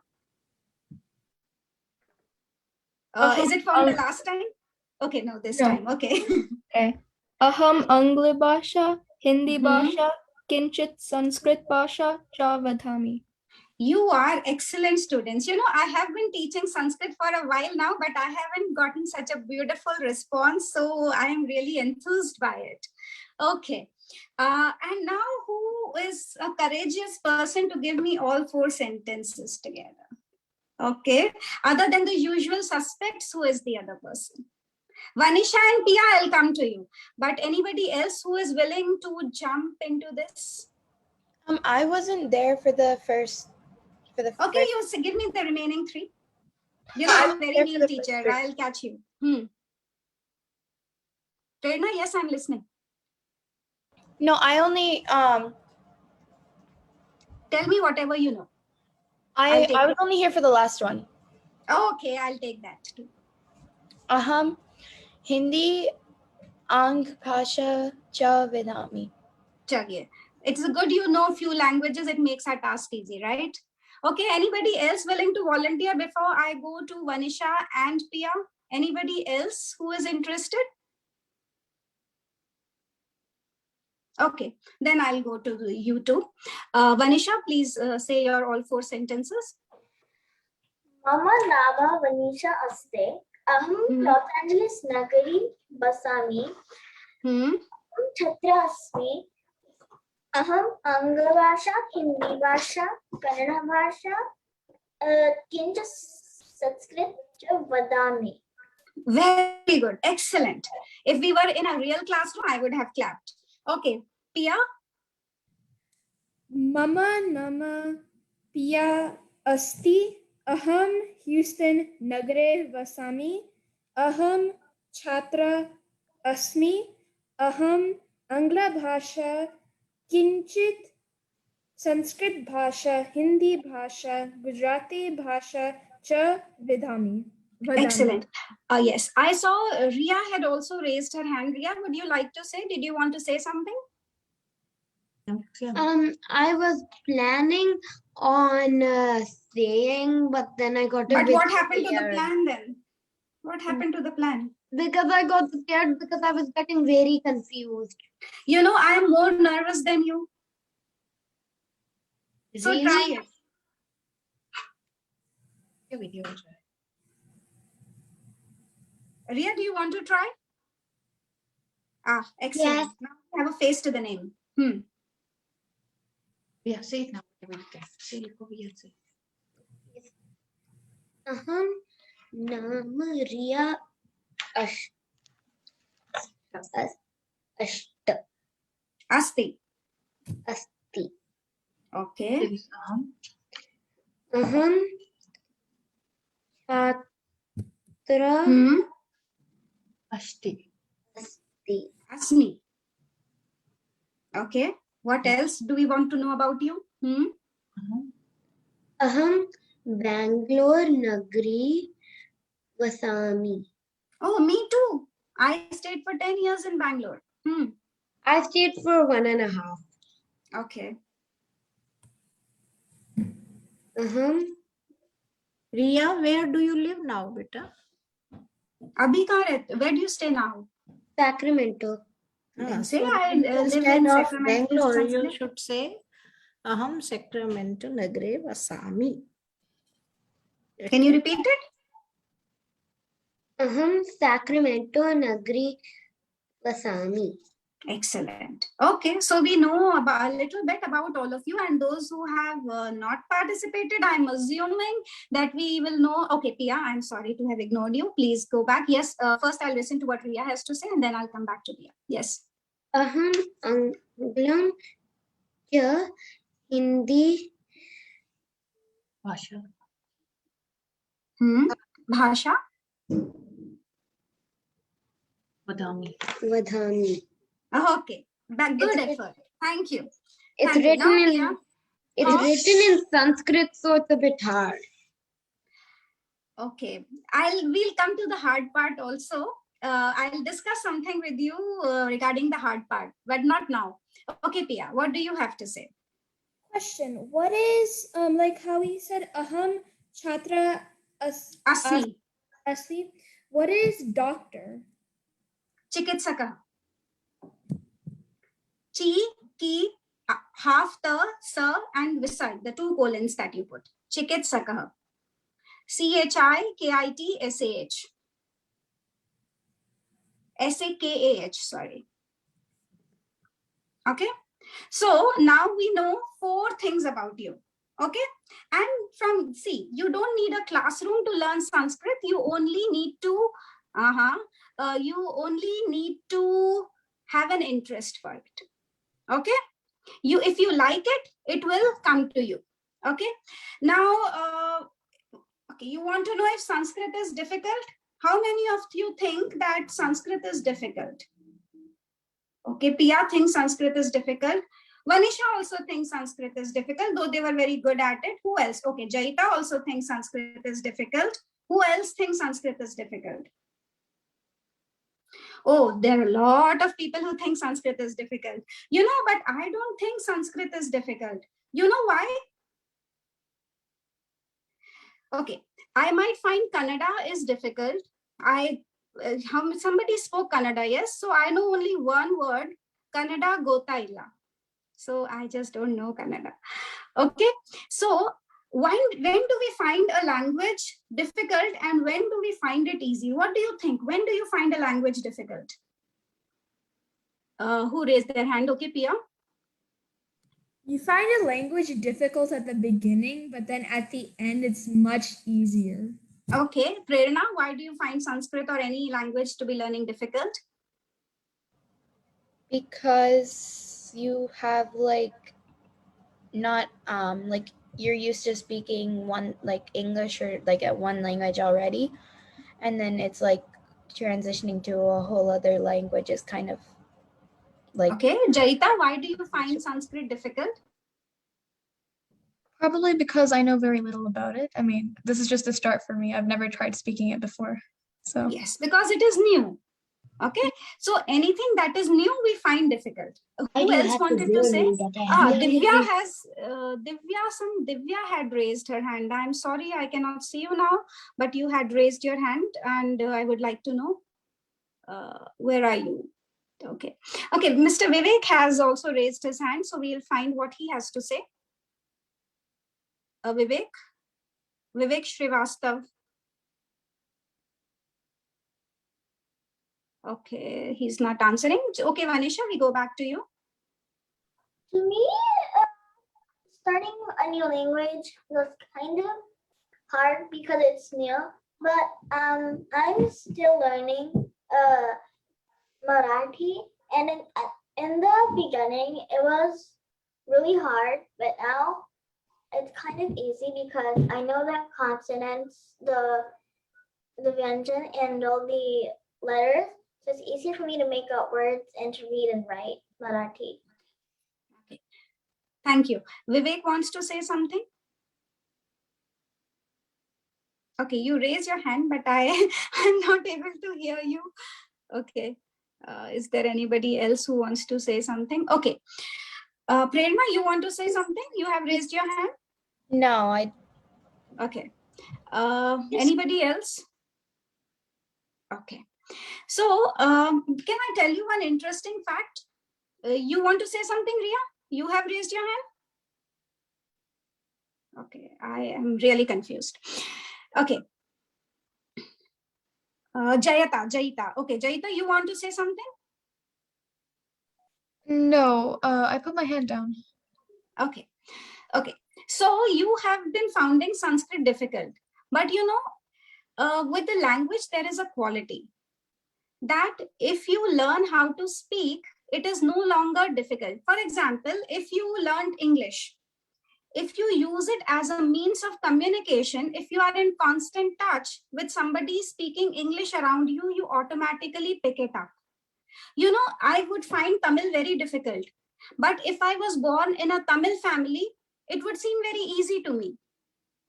Is it from the last time? Okay, no, this time. Okay. Okay. Aham Angla Bhasha, Hindi Bhasha, Kinchit Sanskrit Bhasha, Cha Vadami. You are excellent students. You know, I have been teaching Sanskrit for a while now, but I haven't gotten such a beautiful response. So I am really enthused by it. Okay. And now who is a courageous person to give me all 4 sentences together? Okay. Other than the usual suspects, who is the other person? Vanisha and Pia, I'll come to you. But anybody else who is willing to jump into this? I wasn't there for the first. Okay, you give me the remaining three. You I know, I'm was a very there for new the teacher. first I'll catch you. Prerna, yes, I'm listening. No, I only Tell me whatever you know. I was only here for the last one. Okay, I'll take that too. Hindi ang bhasha cha vedami. Chagiye. It's good you know a few languages. It makes our task easy, right? Okay, anybody else willing to volunteer before I go to Vanisha and Pia? Anybody else who is interested? Okay, then I'll go to you two. Vanisha, please say your all four sentences. Mama Nama Vanisha Aste. Aham Los Angeles Nagari Basami. Chhatra Asmi. Aham Angla Bhasha, Hindi Bhasha, Kannada Bhasha, Kincha Sanskrit Vadami. Very good, excellent. If we were in a real classroom, I would have clapped. Okay, Pia. Mama nama Pia asti. Aham Houston Nagare Vasami. Aham Chhatra Asmi. Aham Angla Bhasha Kinchit Sanskrit Bhasha Hindi Bhasha Gujarati Bhasha Cha Vidami. Excellent. Yes, I saw Ria had also raised her hand. Ria, would you like to say? Did you want to say something? I was planning on saying, but then I got a But bit what happened to the scared. plan then? What happened to the plan? Because I got scared because I was getting very confused. You know, I am more nervous than you. So Really? try it. Ria, do you want to try? Ah, excellent. Yes. Now we have a face to the name. Yeah, say it now. Say it over here. Say. Aham Nam Riya Ashta. Asti. Asti. Okay. Aham Chhatra Ashti. Asti. Asmi. Okay. What else do we want to know about you? Aham Bangalore Nagri Vasami. Oh, me too. I stayed for 10 years in Bangalore. I stayed for 1.5. Okay. Ria, where do you live now, beta? Abhi kahan rehte? Where do you stay now? Sacramento. Then say So I live in instead of Sacramento. Bangalore, you Sanskrit. should say Aham Sacramento Nagare Vasami. Can you repeat it? Aham Sacramento Nagri Vasami. Excellent. Okay, so we know about a little bit about all of you, and those who have not participated, I'm assuming that we will know. Okay, Pia, I'm sorry to have ignored you. Please go back. Yes, first I'll listen to what Ria has to say, and then I'll come back to Pia. Yes. Aham Anglam Cha Hindi Bhasha. Bhasha. Vadami. Vadhami. Okay, good effort. Thank you. It's Thank you. written Now, in Pia, written in Sanskrit, so it's a bit hard. okay, we'll come to the hard part also. I'll discuss something with you regarding the hard part, but not now. Okay, Pia, what do you have to say? Question: what is like how he said aham chhatra Asmi. asli? What is doctor? Chikitsaka. Chi, ki, half the, sa, and visai, the two colons that you put. Chikitsaka. CHIKIT SAKAH, sorry. Okay. So now we know 4 things about you. Okay. And you don't need a classroom to learn Sanskrit. You only need to you only need to have an interest for it. Okay, if you like it, it will come to you. Okay, now okay, you want to know if Sanskrit is difficult? How many of you think that Sanskrit is difficult? Okay, Pia thinks Sanskrit is difficult. Vanisha also thinks Sanskrit is difficult, though they were very good at it. Who else? Okay, Jaita also thinks Sanskrit is difficult. Who else thinks Sanskrit is difficult? Oh, there are a lot of people who think Sanskrit is difficult. You know, but I don't think Sanskrit is difficult. You know why? Okay, I might find Kannada is difficult. Somebody spoke Kannada, yes? So I know only one word, Kannada gota illa. So I just don't know Kannada. Okay, so when do we find a language difficult and when do we find it easy? What do you think? When do you find a language difficult? Who raised their hand? Okay, Pia. You find a language difficult at the beginning, but then at the end, it's much easier. Okay, Prerna, why do you find Sanskrit or any language to be learning difficult? Because you have like not like you're used to speaking one like English or like at one language already, and then it's like transitioning to a whole other language is kind of like. Okay, Jaita, why do you find Sanskrit difficult? Probably because I know very little about it. I mean, this is just a start for me. I've never tried speaking it before. So yes, because it is new. Okay, so anything that is new we find difficult. Who else wanted to say? Divya had raised her hand. I'm sorry, I cannot see you now, but you had raised your hand and I would like to know where are you? Okay, Mr. Vivek has also raised his hand, so we'll find what he has to say. Vivek Srivastav. Okay, he's not answering. Okay, Vanisha, we go back to you. To me, starting a new language was kind of hard because it's new, but I'm still learning Marathi, and in the beginning it was really hard, but now it's kind of easy because I know the consonants, the vyanjan, and all the letters. So it's easier for me to make out words and to read and write Marathi. Okay, thank you. Vivek wants to say something. Okay, you raise your hand, but I'm not able to hear you. Okay, is there anybody else who wants to say something? Okay, Prerna, you want to say something? You have raised your hand. No, Okay. Anybody else? Okay. So, can I tell you one interesting fact? You want to say something, Ria? You have raised your hand? Okay, I am really confused. Okay. Jaita. Okay, Jaita, you want to say something? no, I put my hand down. Okay. So you have been finding Sanskrit difficult, but you know, with the language, there is a quality that if you learn how to speak, it is no longer difficult. For example, if you learned English, if you use it as a means of communication, if you are in constant touch with somebody speaking English around you, you automatically pick it up. You know, I would find Tamil very difficult, but if I was born in a Tamil family, it would seem very easy to me.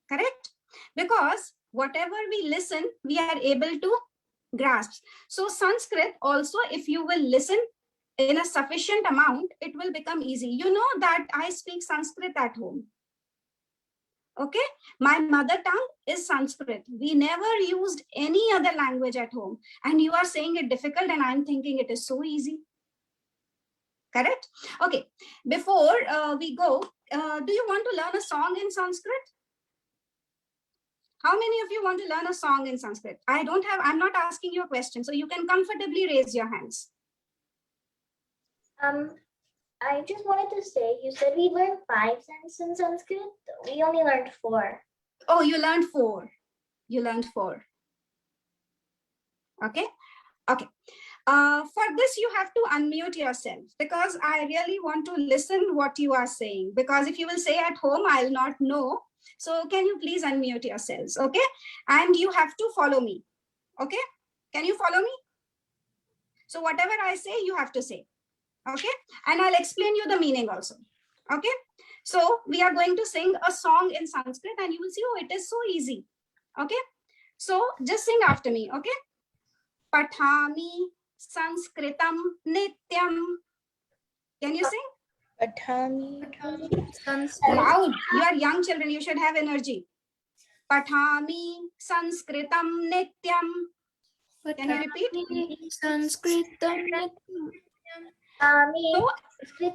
Correct? Because whatever we listen, we are able to grasp. So Sanskrit also, if you will listen in a sufficient amount, it will become easy. You know that I speak Sanskrit at home. Okay, my mother tongue is Sanskrit. We never used any other language at home. And you are saying it difficult and I'm thinking it is so easy. Correct? Okay, before we go, do you want to learn a song in Sanskrit? How many of you want to learn a song in Sanskrit? I'm not asking you a question, so you can comfortably raise your hands. I just wanted to say, you said we learned 5 sentences in Sanskrit. We only learned 4. Oh, you learned 4. You learned 4. Okay. Okay. For this, you have to unmute yourself because I really want to listen what you are saying. Because if you will say at home, I'll not know. So can you please unmute yourselves, okay? And you have to follow me, okay? Can you follow me? So whatever I say, you have to say, okay? And I'll explain you the meaning also, okay? So we are going to sing a song in Sanskrit and you will see, oh, it is so easy, okay? So just sing after me, okay? Pathami Sanskritam Nityam. Can you sing? Patami. Loud. You are young children. You should have energy. Pathami Sanskritam Nityam. Can you repeat? Sanskritam. So,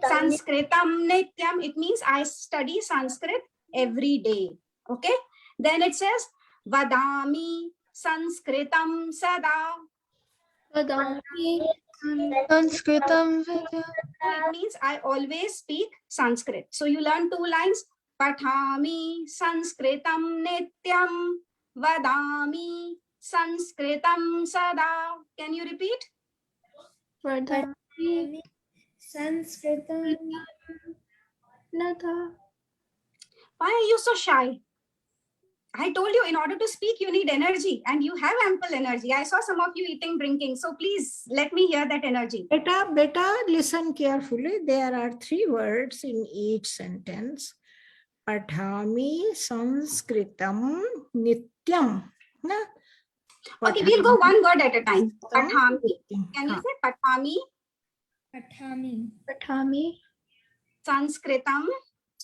Sanskritam Nityam. It means I study Sanskrit every day. Okay. Then it says Vadami Sanskritam Sada. Sanskritam Vidya. It means I always speak Sanskrit. So you learn 2 lines. Pathami Sanskritam Nityam Vadami Sanskritam Sada. Can you repeat? Vadami Sanskritam. Why are you so shy? I told you in order to speak, you need energy and you have ample energy. I saw some of you eating, drinking. So please let me hear that energy. Beta, listen carefully. There are 3 words in each sentence. Pathami Sanskritam Nityam. Na? Okay, we'll go one word at a time. Pathami. Can you say Pathami? Pathami. Sanskritam.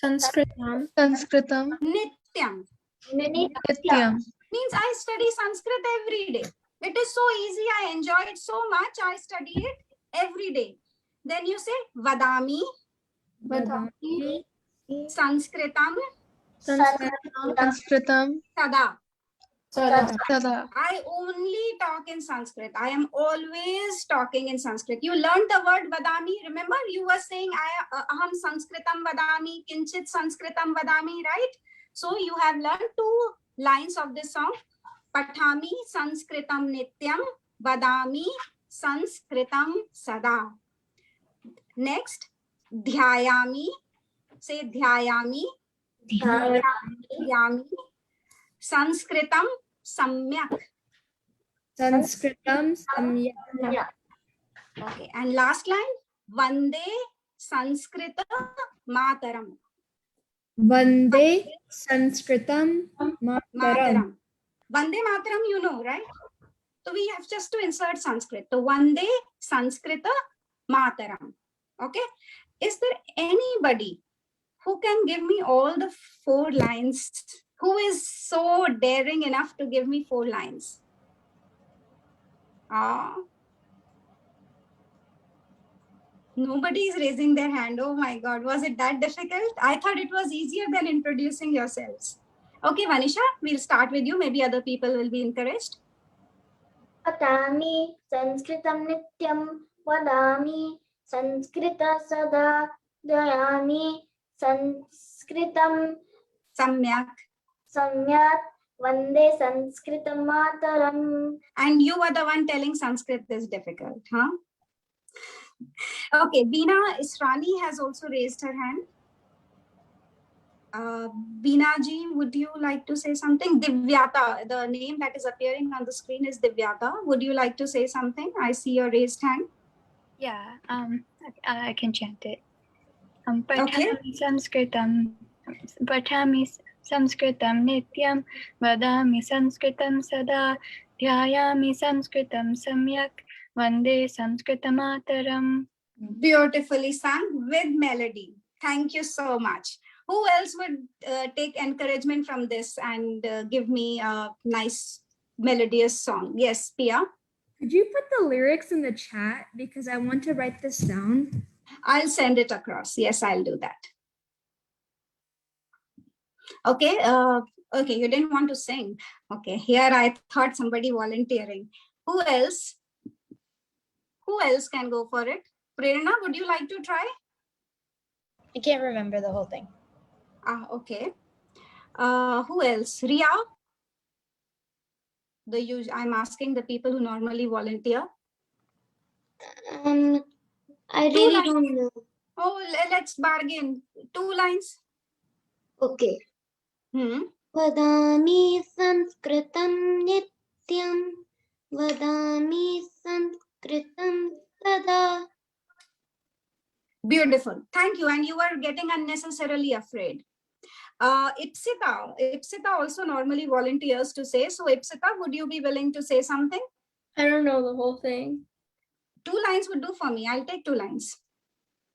Sanskritam Nityam. Nityam. Means I study Sanskrit every day. It is so easy. I enjoy it so much. I study it every day. Then you say Vadami. Sanskritam. Sanskritam Sada. Sada. I only talk in Sanskrit. I am always talking in Sanskrit. You learned the word Vadami. Remember, you were saying Aham Sanskritam Vadami, Kinchit Sanskritam Vadami, right? So you have learned 2 lines of this song. Pathami Sanskritam Nityam, Vadami Sanskritam Sada. Next, Dhyayami. Say Dhyayami. Dhyayami. Sanskritam Samyak. Sanskritam Samyak. Okay, and last line, Vande Sanskrita Mataram. Vande Sanskritam Mataram. Vande Mataram, you know, right? So we have just to insert Sanskrit. So Vande Sanskrita Mataram. Okay. Is there anybody who can give me all the 4 lines? Who is so daring enough to give me 4 lines? Nobody is raising their hand. Oh my God, was it that difficult? I thought it was easier than introducing yourselves. Okay, Vanisha, we'll start with you. Maybe other people will be encouraged. Patami Sanskritam Nityam Vadami Sanskrita Sada Dhyayami Sanskritam Samyak. Vande Sanskritam Mataram. And you were the one telling Sanskrit is difficult, huh? Okay, Veena Israni has also raised her hand. Veena ji, would you like to say something? Divyata, the name that is appearing on the screen is Divyata. Would you like to say something? I see your raised hand. Yeah, I can chant it. Okay. Patami Sanskritam Nityam, Vadami Sanskritam Sada, Dhyayami Sanskritam Samyak, Vande Sanskritam Mataram. Beautifully sung with melody. Thank you so much. Who else would take encouragement from this and give me a nice melodious song? Yes, Pia. Could you put the lyrics in the chat because I want to write this down? I'll send it across. Yes, I'll do that. Okay. Okay, you didn't want to sing. Okay, here I thought somebody volunteering. Who else? Who else can go for it? Prerna, would you like to try? I can't remember the whole thing. Okay. Who else? Ria? I'm asking the people who normally volunteer. I Two really lines. don't know. Oh, let's bargain. 2 lines. Okay. Hmm. Vadami Sanskritam Nityam. Vadami Sanskritam Sada. Beautiful. Thank you. And you are getting unnecessarily afraid. Ipsita also normally volunteers to say. So Ipsita, would you be willing to say something? I don't know the whole thing. 2 lines would do for me. I'll take 2 lines.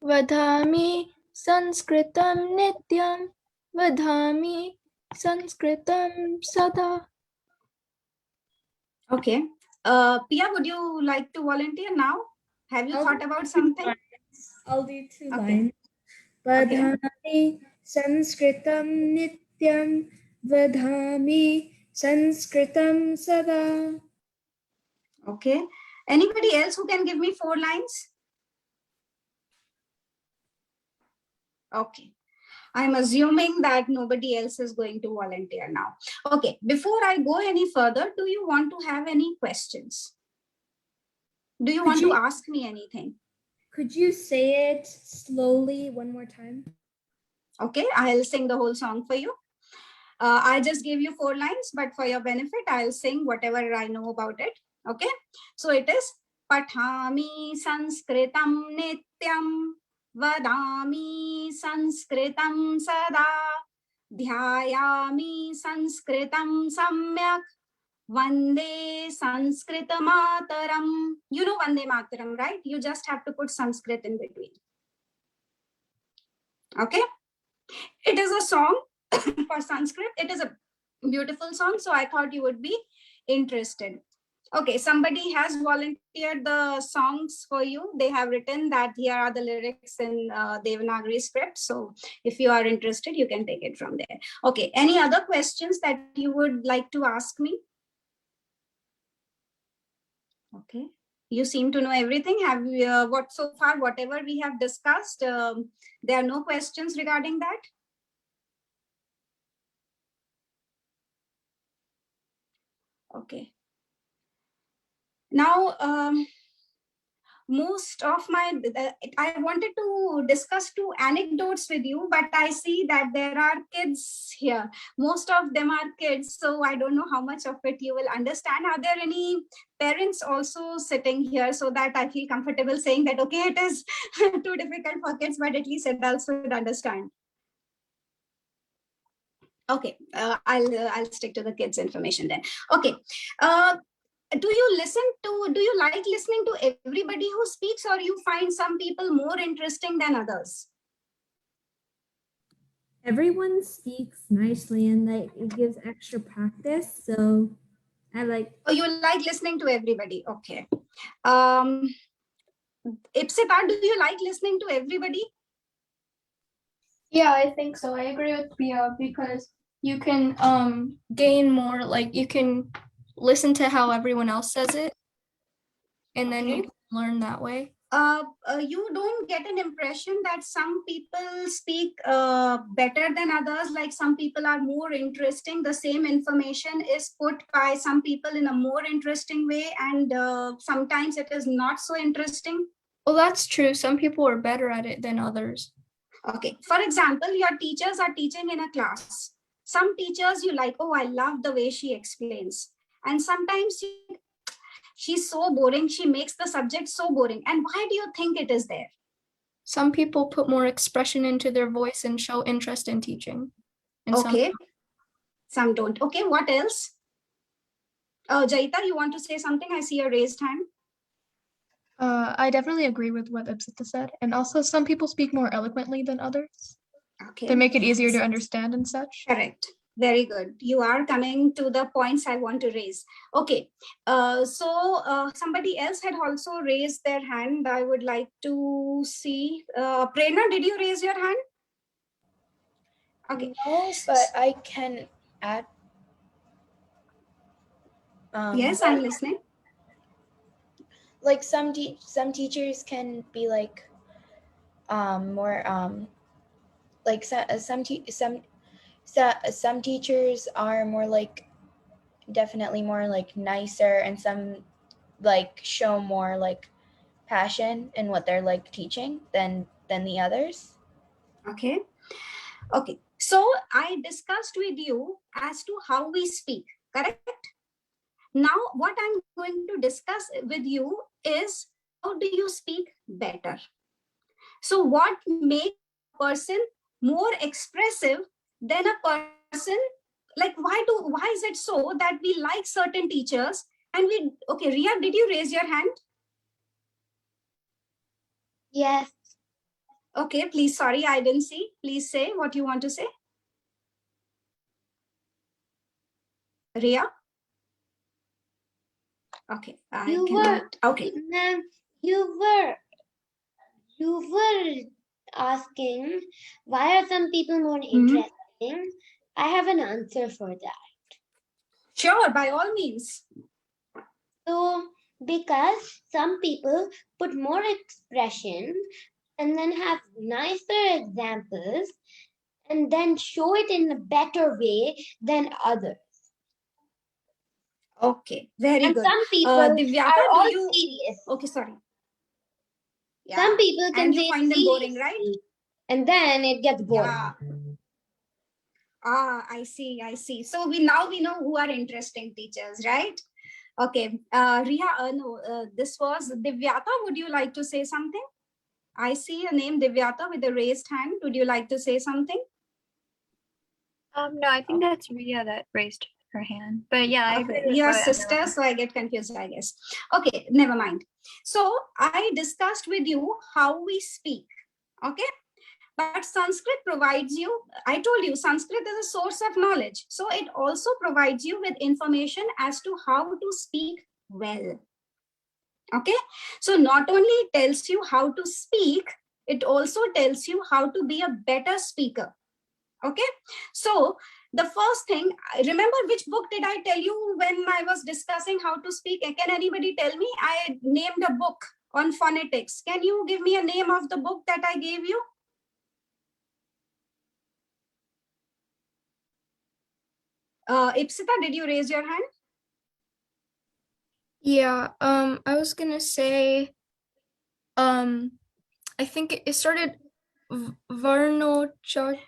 Vadhami Sanskritam Nityam. Vadhami Sanskritam Sada. Okay. Pia, would you like to volunteer now? Have you thought about something? I'll do 2 Okay. lines. Okay. Vadhami Sanskritam Nityam. Vadhami Sanskritam Sada. Okay. Anybody else who can give me 4 lines? Okay. I'm assuming that nobody else is going to volunteer now. Okay. Before I go any further, do you want to have any questions? Do you want to ask me anything? Could you say it slowly one more time? Okay. I'll sing the whole song for you. I just gave you 4 lines, but for your benefit, I'll sing whatever I know about it. Okay. So it is Pathami Sanskritam Nityam Vadami Sanskritam Sada Dhyayami Sanskritam Samyak Vande Sanskrita Mataram. You know Vande Mataram, right? You just have to put Sanskrit in between. Okay. It is a song for Sanskrit. It is a beautiful song, so I thought you would be interested. Okay, somebody has volunteered the songs for you. They have written that here are the lyrics in Devanagari script. So if you are interested, you can take it from there. Okay, any other questions that you would like to ask me? Okay, you seem to know everything. Have you, what so far, whatever we have discussed, there are no questions regarding that? Okay. Now, most of I wanted to discuss 2 anecdotes with you, but I see that there are kids here. Most of them are kids, so I don't know how much of it you will understand. Are there any parents also sitting here so that I feel comfortable saying that, okay, it is too difficult for kids, but at least adults would understand? Okay, I'll stick to the kids information then. Okay. Do you like listening to everybody who speaks, or you find some people more interesting than others? Everyone speaks nicely and like it gives extra practice. So I like. Oh, you like listening to everybody. Okay. Ipsita, do you like listening to everybody? Yeah, I think so. I agree with Pia because you can gain more, like you can listen to how everyone else says it, and then you can learn that way. You don't get an impression that some people speak better than others, like some people are more interesting, the same information is put by some people in a more interesting way, and sometimes it is not so interesting? Well, that's true. Some people are better at it than others. Okay, for example, your teachers are teaching in a class. Some teachers you like, oh, I love the way she explains, and sometimes she's so boring, she makes the subject so boring. And why do you think it is there? Some people put more expression into their voice and show interest in teaching. And okay, some don't. Okay, what else? Jaita, you want to say something? I see a raised hand. I definitely agree with what Ipsita said. And also some people speak more eloquently than others. Okay. They make it easier to understand and such. Correct. Very good. You are coming to the points I want to raise. Okay. So somebody else had also raised their hand. I would like to see. Prerna, did you raise your hand? Okay. No, but I can add. Yes, I'm listening. Like some teachers can be like more like some teachers are more like definitely more like nicer, and some like show more like passion in what they're like teaching than the others. Okay. Okay. So I discussed with you as to how we speak, correct? Now, what I'm going to discuss with you is how do you speak better? So what makes a person more expressive than a person? Like, why is it so that we like certain teachers and we, okay, Ria, did you raise your hand? Yes. Okay, please, sorry, I didn't see. Please say what you want to say. Ria? Okay, You were, okay. ma'am, you were asking why are some people more interesting? I have an answer for that. Sure, by all means. So, because some people put more expression and then have nicer examples and then show it in a better way than others. Okay, very and good. Some people Divyata, are all do you... serious. Okay, sorry. Yeah. Some people can and you say find them boring, right? And then it gets boring. Yeah. Ah, I see. So we know who are interesting teachers, right? Okay. Riya, this was Divyata. Would you like to say something? I see a name Divyata with a raised hand. Would you like to say something? No, I think that's Ria that raised her hand. But yeah, I agree with Your what sister, everyone- so I get confused, I guess. Okay, never mind. So I discussed with you how we speak. Okay. But Sanskrit provides you, I told you, Sanskrit is a source of knowledge. So it also provides you with information as to how to speak well. Okay. So not only it tells you how to speak, it also tells you how to be a better speaker. Okay. So the first thing, remember which book did I tell you when I was discussing how to speak? Can anybody tell me? I named a book on phonetics. Can you give me a name of the book that I gave you? Ipsita, did you raise your hand? Yeah, I was gonna say, I think it started Varnocharan.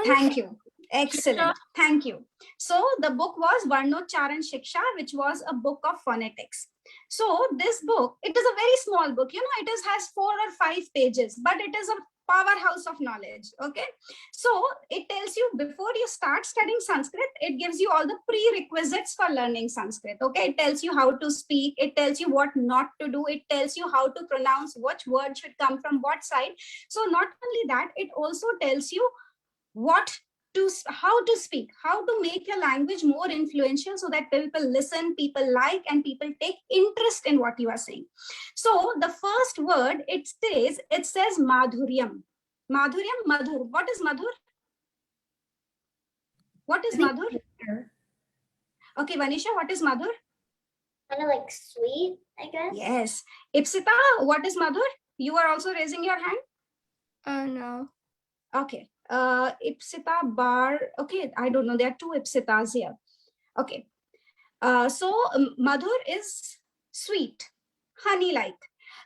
Thank you. Excellent. Thank you. So the book was Varnocharan Shiksha, which was a book of phonetics. So this book, it is a very small book, it has 4 or 5 pages, but it is a powerhouse of knowledge. Okay. So it tells you before you start studying Sanskrit, it gives you all the prerequisites for learning Sanskrit. Okay. It tells you how to speak. It tells you what not to do. It tells you how to pronounce which word should come from what side. So not only that, it also tells you how to speak, how to make your language more influential so that people listen, people like, and people take interest in what you are saying. So the first word, it says madhuryam. Madhuryam, madhur. What is madhur? What is madhur? Okay, Vanisha, what is madhur? Kind of like sweet, I guess. Yes. Ipsita, what is madhur? You are also raising your hand? No. Okay. Ipsita bar. Okay, I don't know. There are 2 Ipsitas here. Okay. So madhur is sweet, honey-like.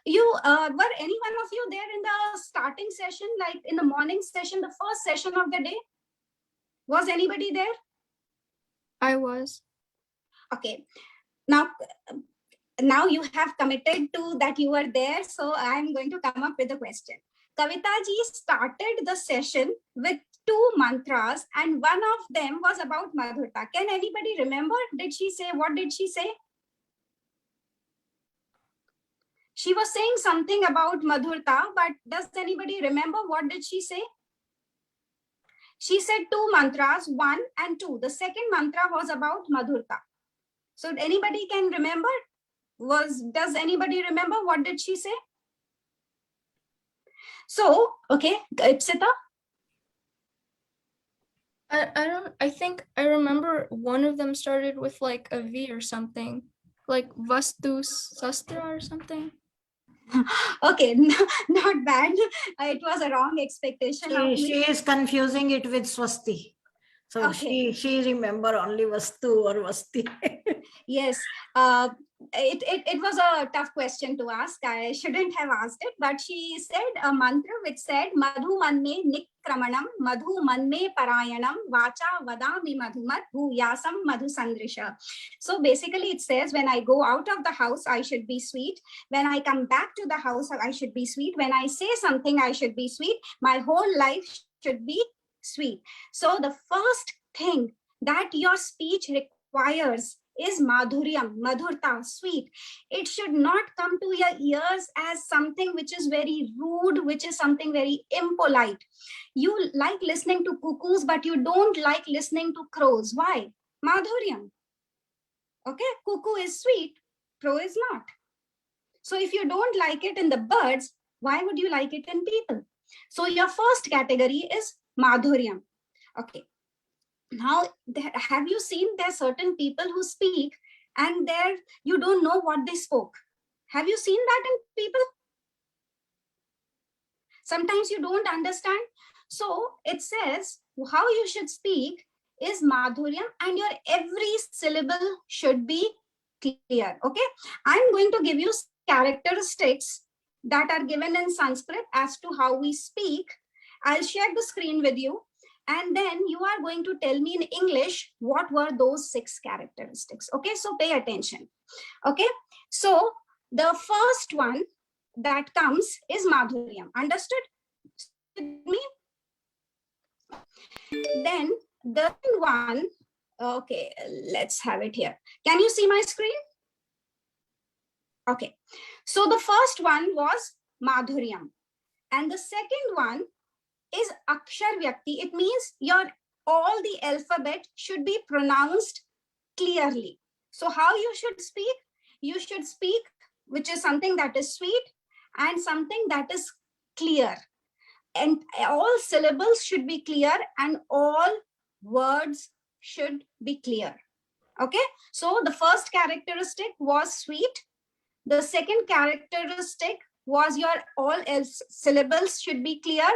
You were any one of you there in the starting session, like in the morning session, the first session of the day? Was anybody there? I was. Okay. Now you have committed to that you were there. So I'm going to come up with a question. Kavita ji started the session with 2 mantras, and one of them was about Madhurta. Can anybody remember? What did she say? She was saying something about Madhurta, but does anybody remember what did she say? She said 2 mantras, 1 and 2. The second mantra was about Madhurta. So anybody can remember? Does anybody remember what did she say? So, okay, Ipsita. I think I remember one of them started with like a V or something, like Vastu Sastra or something. Okay, not bad. It was a wrong expectation. She is confusing it with Swasti. So okay. she remember only Vastu or Vasti. Yes. it was a tough question to ask. I shouldn't have asked it, but she said a mantra which said, Madhu manme nikramanam, Madhu manme parayanam, Vacha vadami madhumat, Bhuyasam madhu sandrisha. So basically it says, when I go out of the house, I should be sweet. When I come back to the house, I should be sweet. When I say something, I should be sweet. My whole life should be sweet. So the first thing that your speech requires is madhuryam, madhurta, sweet. It should not come to your ears as something which is very rude, which is something very impolite. You like listening to cuckoos, but you don't like listening to crows. Why? Madhuryam. Okay, cuckoo is sweet, crow is not. So if you don't like it in the birds, why would you like it in people? So your first category is madhuryam. Okay. Now, have you seen there are certain people who speak and there you don't know what they spoke? Have you seen that in people? Sometimes you don't understand. So it says how you should speak is madhuryam, and your every syllable should be clear. Okay, I'm going to give you characteristics that are given in Sanskrit as to how we speak. I'll share the screen with you. And then you are going to tell me in English what were those 6 characteristics. Okay, so pay attention. Okay, so the first one that comes is madhuryam. Understood? Me? Then the second one, okay, let's have it here. Can you see my screen? Okay, so the first one was madhuryam. And the second one is akshar vyakti. It means all the alphabet should be pronounced clearly. So how you should speak? You should speak which is something that is sweet and something that is clear. And all syllables should be clear and all words should be clear. Okay, so the first characteristic was sweet. The second characteristic was your all else syllables should be clear.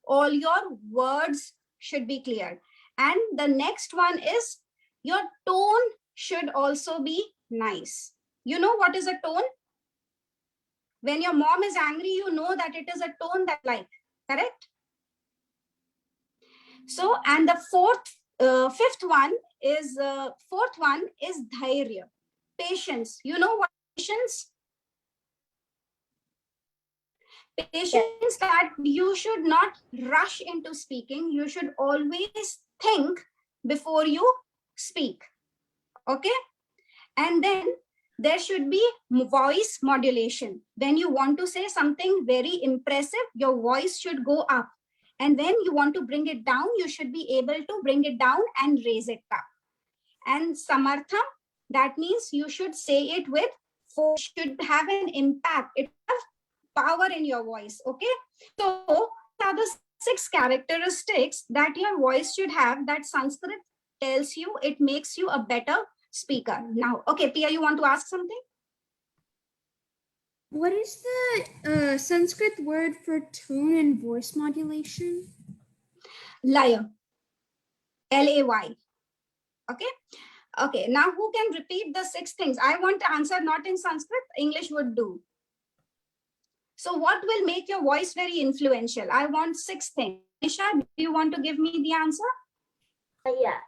All your words should be clear. And the next one is your tone should also be nice. You know what is a tone? When your mom is angry, you know that it is a tone that like, correct? So, and the fifth one is dhairya, patience. You know what patience? Patience, that you should not rush into speaking. You should always think before you speak. Okay. And then there should be voice modulation. When you want to say something very impressive, your voice should go up. And when you want to bring it down, you should be able to bring it down and raise it up. And samartham, that means you should say it with force, should have an impact. It has power in your voice. Okay, so these are the 6 characteristics that your voice should have, that Sanskrit tells you it makes you a better speaker. Now, okay, Pia, you want to ask something? What is the Sanskrit word for tone and voice modulation? Lay. L-A-Y. Okay. Okay, now who can repeat the 6 things? I want to answer not in Sanskrit, English would do. So what will make your voice very influential? I want 6 things. Nisha, do you want to give me the answer? Yeah.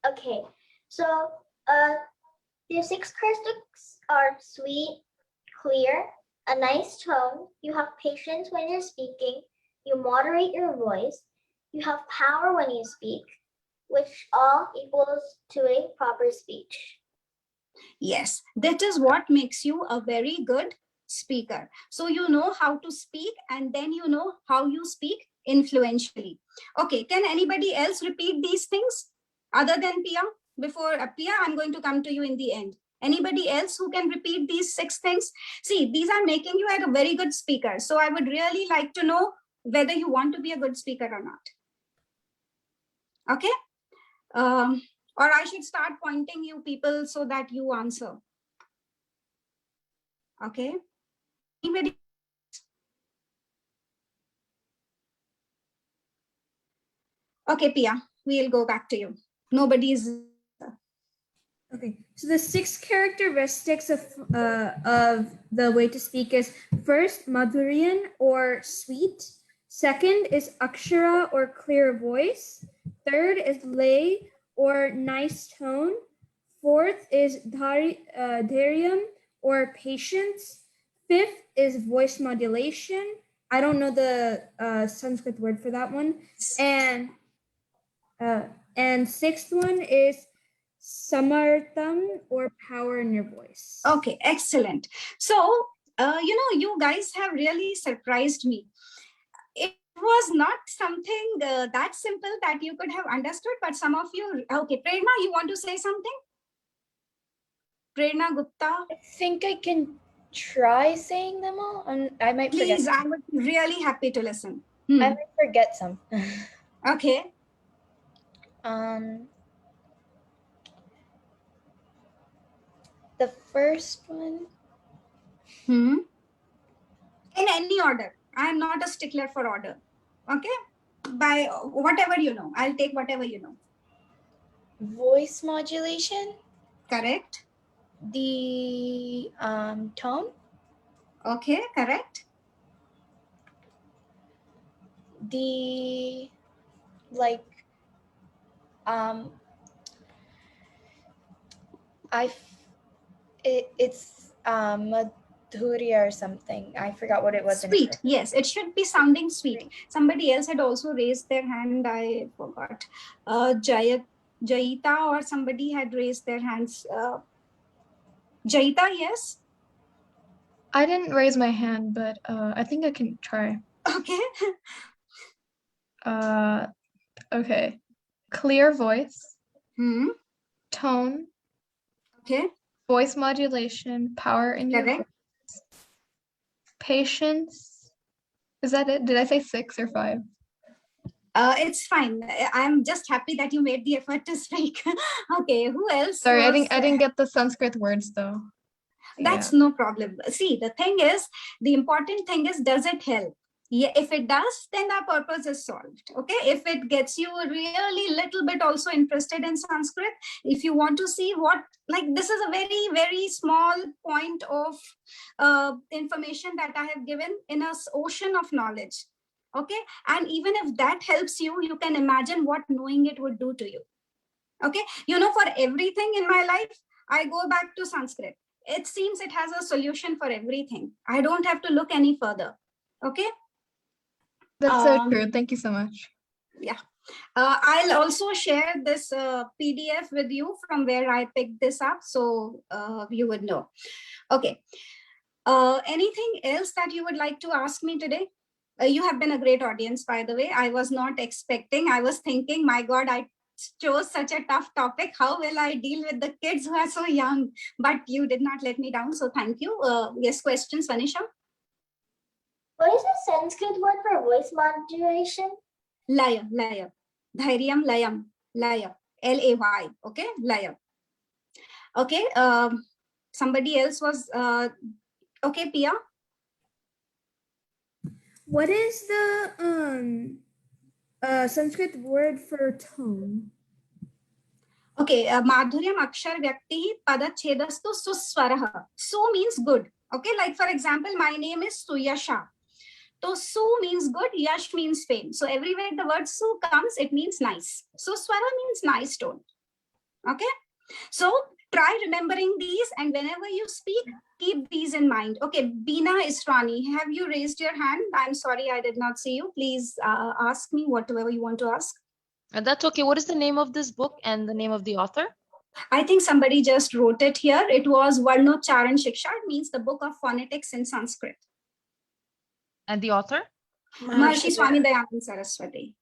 Okay. So the 6 characteristics are sweet, clear, a nice tone, you have patience when you're speaking, you moderate your voice, you have power when you speak, which all equals to a proper speech. Yes, that is what makes you a very good speaker. So you know how to speak, and then you know how you speak influentially. Okay, can anybody else repeat these things other than Pia? Before Pia, I'm going to come to you in the end. Anybody else who can repeat these 6 things? See, these are making you a very good speaker. So I would really like to know whether you want to be a good speaker or not. Okay. Or I should start pointing you people so that you answer. Okay. Anybody? Okay, Pia, we'll go back to you. Nobody's. Okay, So the 6 characteristics of the way to speak is first madhuryan or sweet. Second is akshara or clear voice. Third is lay or nice tone. Fourth is dharyam or patience. Fifth is voice modulation. I don't know the Sanskrit word for that one. And sixth one is samartham or power in your voice. Okay, excellent. So, you guys have really surprised me. It was not something that simple that you could have understood, but some of you, okay, Prerna, you want to say something? Prerna Gupta? I think I can try saying them all. I might Please, forget. I would be really happy to listen. I might forget some. Okay. The first one. In any order. I am not a stickler for order. Okay. By whatever you know. I'll take whatever you know. Voice modulation. Correct. The tone. Okay, correct. The it's madhurya or something. I forgot what it was. Sweet. Yes, it should be sounding sweet. Somebody else had also raised their hand. I forgot. Jayita or somebody had raised their hands. Jayita, yes. I didn't raise my hand, but I think I can try. Okay. Okay. Clear voice. Tone. Okay. Voice modulation. Power in your voice. Patience. Is that it? Did I say 6 or 5? It's fine. I'm just happy that you made the effort to speak. Okay, who else? Sorry, I didn't get the Sanskrit words though. That's no problem. See, the thing is, the important thing is, does it help? Yeah, if it does, then our purpose is solved. Okay, if it gets you really little bit also interested in Sanskrit, if you want to see what, like, this is a very, very small point of information that I have given in an ocean of knowledge. Okay, and even if that helps you, you can imagine what knowing it would do to you. Okay, for everything in my life, I go back to Sanskrit. It seems it has a solution for everything. I don't have to look any further. Okay. That's so true. Thank you so much. Yeah. I'll also share this PDF with you from where I picked this up, so you would know. Okay. Anything else that you would like to ask me today? You have been a great audience, by the way. I was not expecting. I was thinking, my God, I chose such a tough topic. How will I deal with the kids who are so young? But you did not let me down, so thank you. Yes, questions, Vanisha? What is the Sanskrit word for voice modulation? Laya, laya. Dhairyam, layam, laya. L-A-Y, okay? Laya. Okay, somebody else was, okay, Pia? What is the Sanskrit word for tone? Okay, madhuryam akshar vyakti padachedastu suswaraha. Su means good. Okay, like for example, my name is Suyasha. So Su means good, Yash means fame. So everywhere the word Su comes, it means nice. So Swara means nice tone. Okay, so try remembering these, and whenever you speak, keep these in mind. Okay, Bina Israni, have you raised your hand? I'm sorry, I did not see you. Please ask me whatever you want to ask. That's okay. What is the name of this book and the name of the author? I think somebody just wrote it here. It was Varnocharan Shiksha. It means the book of phonetics in Sanskrit. And the author? Maharshi Swami Dayanand Saraswati.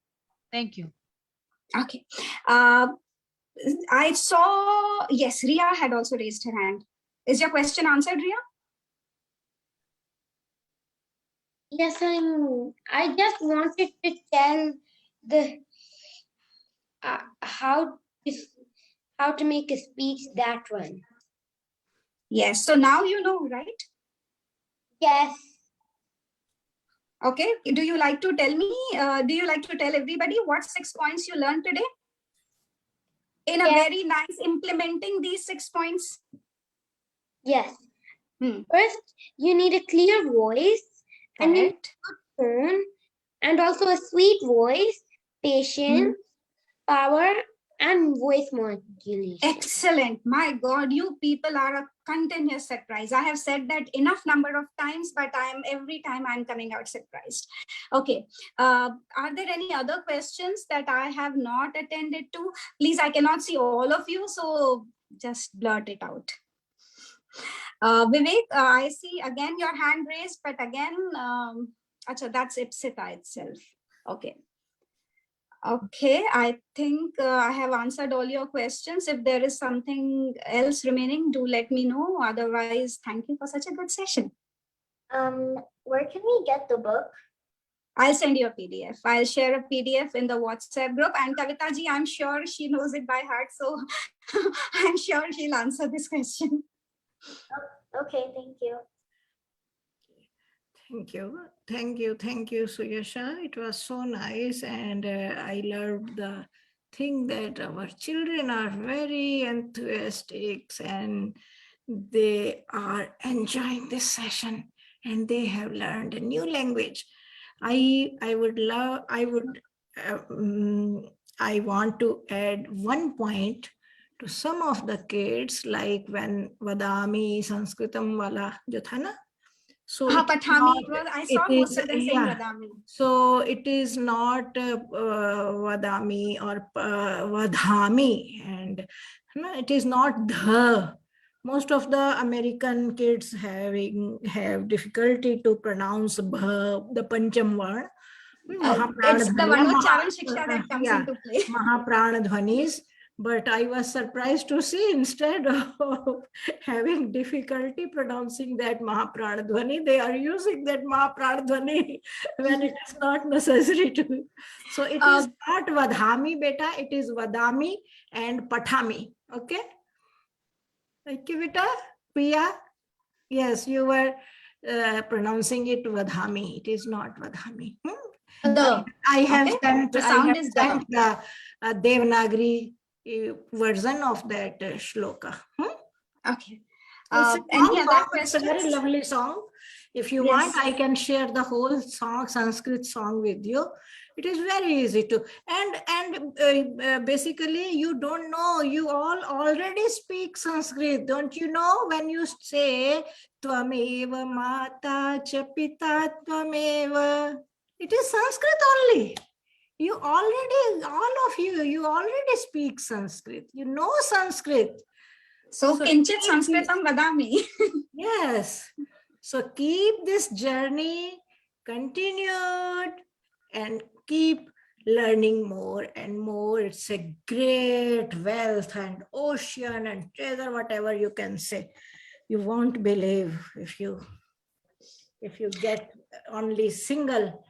Thank you. Okay. I saw, yes, Ria had also raised her hand. Is your question answered, Ria? Yes, I just wanted to tell the how to make a speech, that one. Yes. So now you know, right? Yes. Okay. Do you like to tell me? Do you like to tell everybody what 6 points you learned today? in a Yeah. very nice implementing these 6 points? Yes. Hmm. First, you need a clear voice and you need Correct. a good tone and also a sweet voice, patience, power, and voice modulation. Excellent. My God, you people are a continuous surprise. I have said that enough number of times, but every time I'm coming out surprised. Okay. Are there any other questions that I have not attended to? Please, I cannot see all of you, so just blurt it out. Vivek, I see again your hand raised, but again, acha, that's Ipsita itself. Okay. Okay, I think I have answered all your questions. If there is something else remaining, do let me know. Otherwise, thank you for such a good session. Where can we get the book? I'll send you a PDF. I'll share a PDF in the WhatsApp group. And Kavita ji, I'm sure she knows it by heart. So I'm sure she'll answer this question. Oh, okay, thank you. Thank you. Thank you. Thank you, Suyasha. It was so nice. And I loved the thing that our children are very enthusiastic and they are enjoying this session and they have learned a new language. I want to add one point to some of the kids, like when Vadami Sanskritam wala jo tha na. So I saw most of them saying Vadami. So it is not Vadami or Vadhami, and it is not the. Most of the American kids have difficulty to pronounce bha, the Pancham word. It's the Varnashrama Shiksha that comes into play. Mahapranadhvanis. But I was surprised to see instead of having difficulty pronouncing that Mahapranadhvani, they are using that Mahapranadhvani when it is not necessary to. So it is not Vadhami, beta, it is Vadami and Pathami. Okay? Kavita, Priya? Yes, you were pronouncing it Vadhami. It is not Vadhami. I have sent the Devanagari version of that shloka. Okay. Any other questions? It's a very lovely song. If you want, I can share the whole song, Sanskrit song with you. It is very easy to, and basically you don't know, you all already speak Sanskrit, don't you know? When you say Tvameva Mata cha Pita Tvameva, it is Sanskrit only. You already, all of you already speak Sanskrit. You know Sanskrit. So Kinchit Sanskritam Vadami. Yes. So keep this journey continued and keep learning more and more. It's a great wealth and ocean and treasure, whatever you can say. You won't believe if you get only single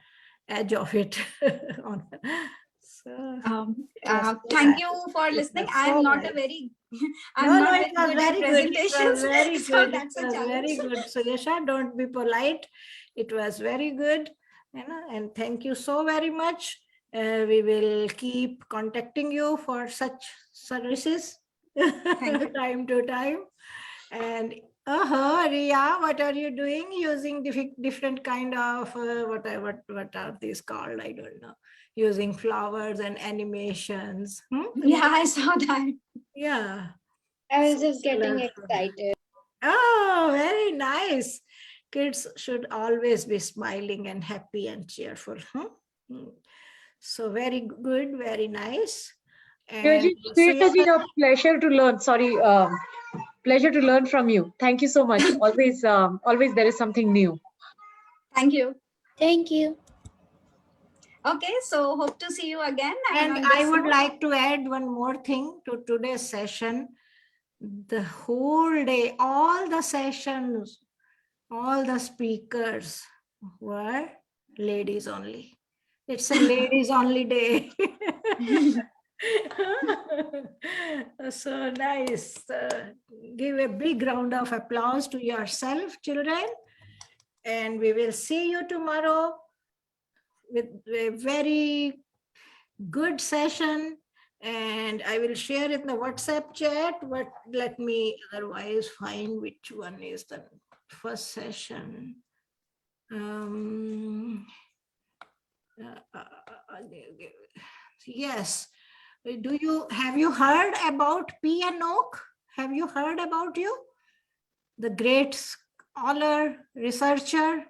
edge of it. Thank you for listening. I'm not a very it was very good. It was very good. So that's it was very good. Suyasha, don't be polite. It was very good. And thank you so very much. We will keep contacting you for such services time to time. And Riya, what are you doing using different kind of what are these called? I don't know. Using flowers and animations. Yeah, I saw that. Yeah. I was just getting excited. Oh, very nice. Kids should always be smiling and happy and cheerful. So very good, very nice. And Suyasha, pleasure to learn. Sorry, pleasure to learn from you. Thank you so much. Always, always there is something new. Thank you. Thank you. Okay, so hope to see you again. And I would like to add one more thing to today's session. The whole day, all the sessions, all the speakers were ladies only. It's a ladies only day. So nice. Give a big round of applause to yourself, children. And we will see you tomorrow with a very good session And I will share in the WhatsApp chat, but let me otherwise find which one is the first session. Yes. Have you heard about P. N. Oak? Have you heard about you? The great scholar, researcher.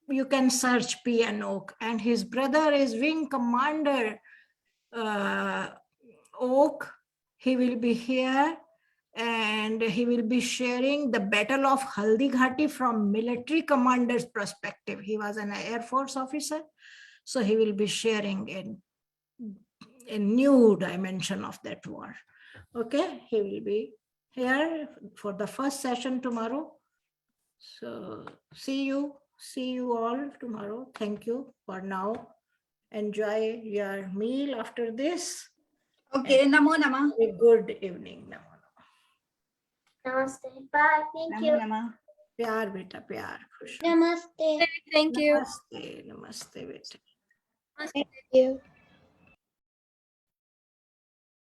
You can search P. N. Oak, and his brother is Wing Commander Oak. He will be here, and he will be sharing the Battle of Haldi Ghati from military commander's perspective. He was an Air Force officer, so he will be sharing a new dimension of that war. Okay, he will be here for the first session tomorrow. So see you all tomorrow. Thank you for now. Enjoy your meal after this. Okay, Namo Nama. A good evening. Namo Nama. Namaste. Bye. Thank you. Namo Nama. Pyar beta, pyar. Khush. Namaste. Thank you. Namaste, namaste beta. Thank you.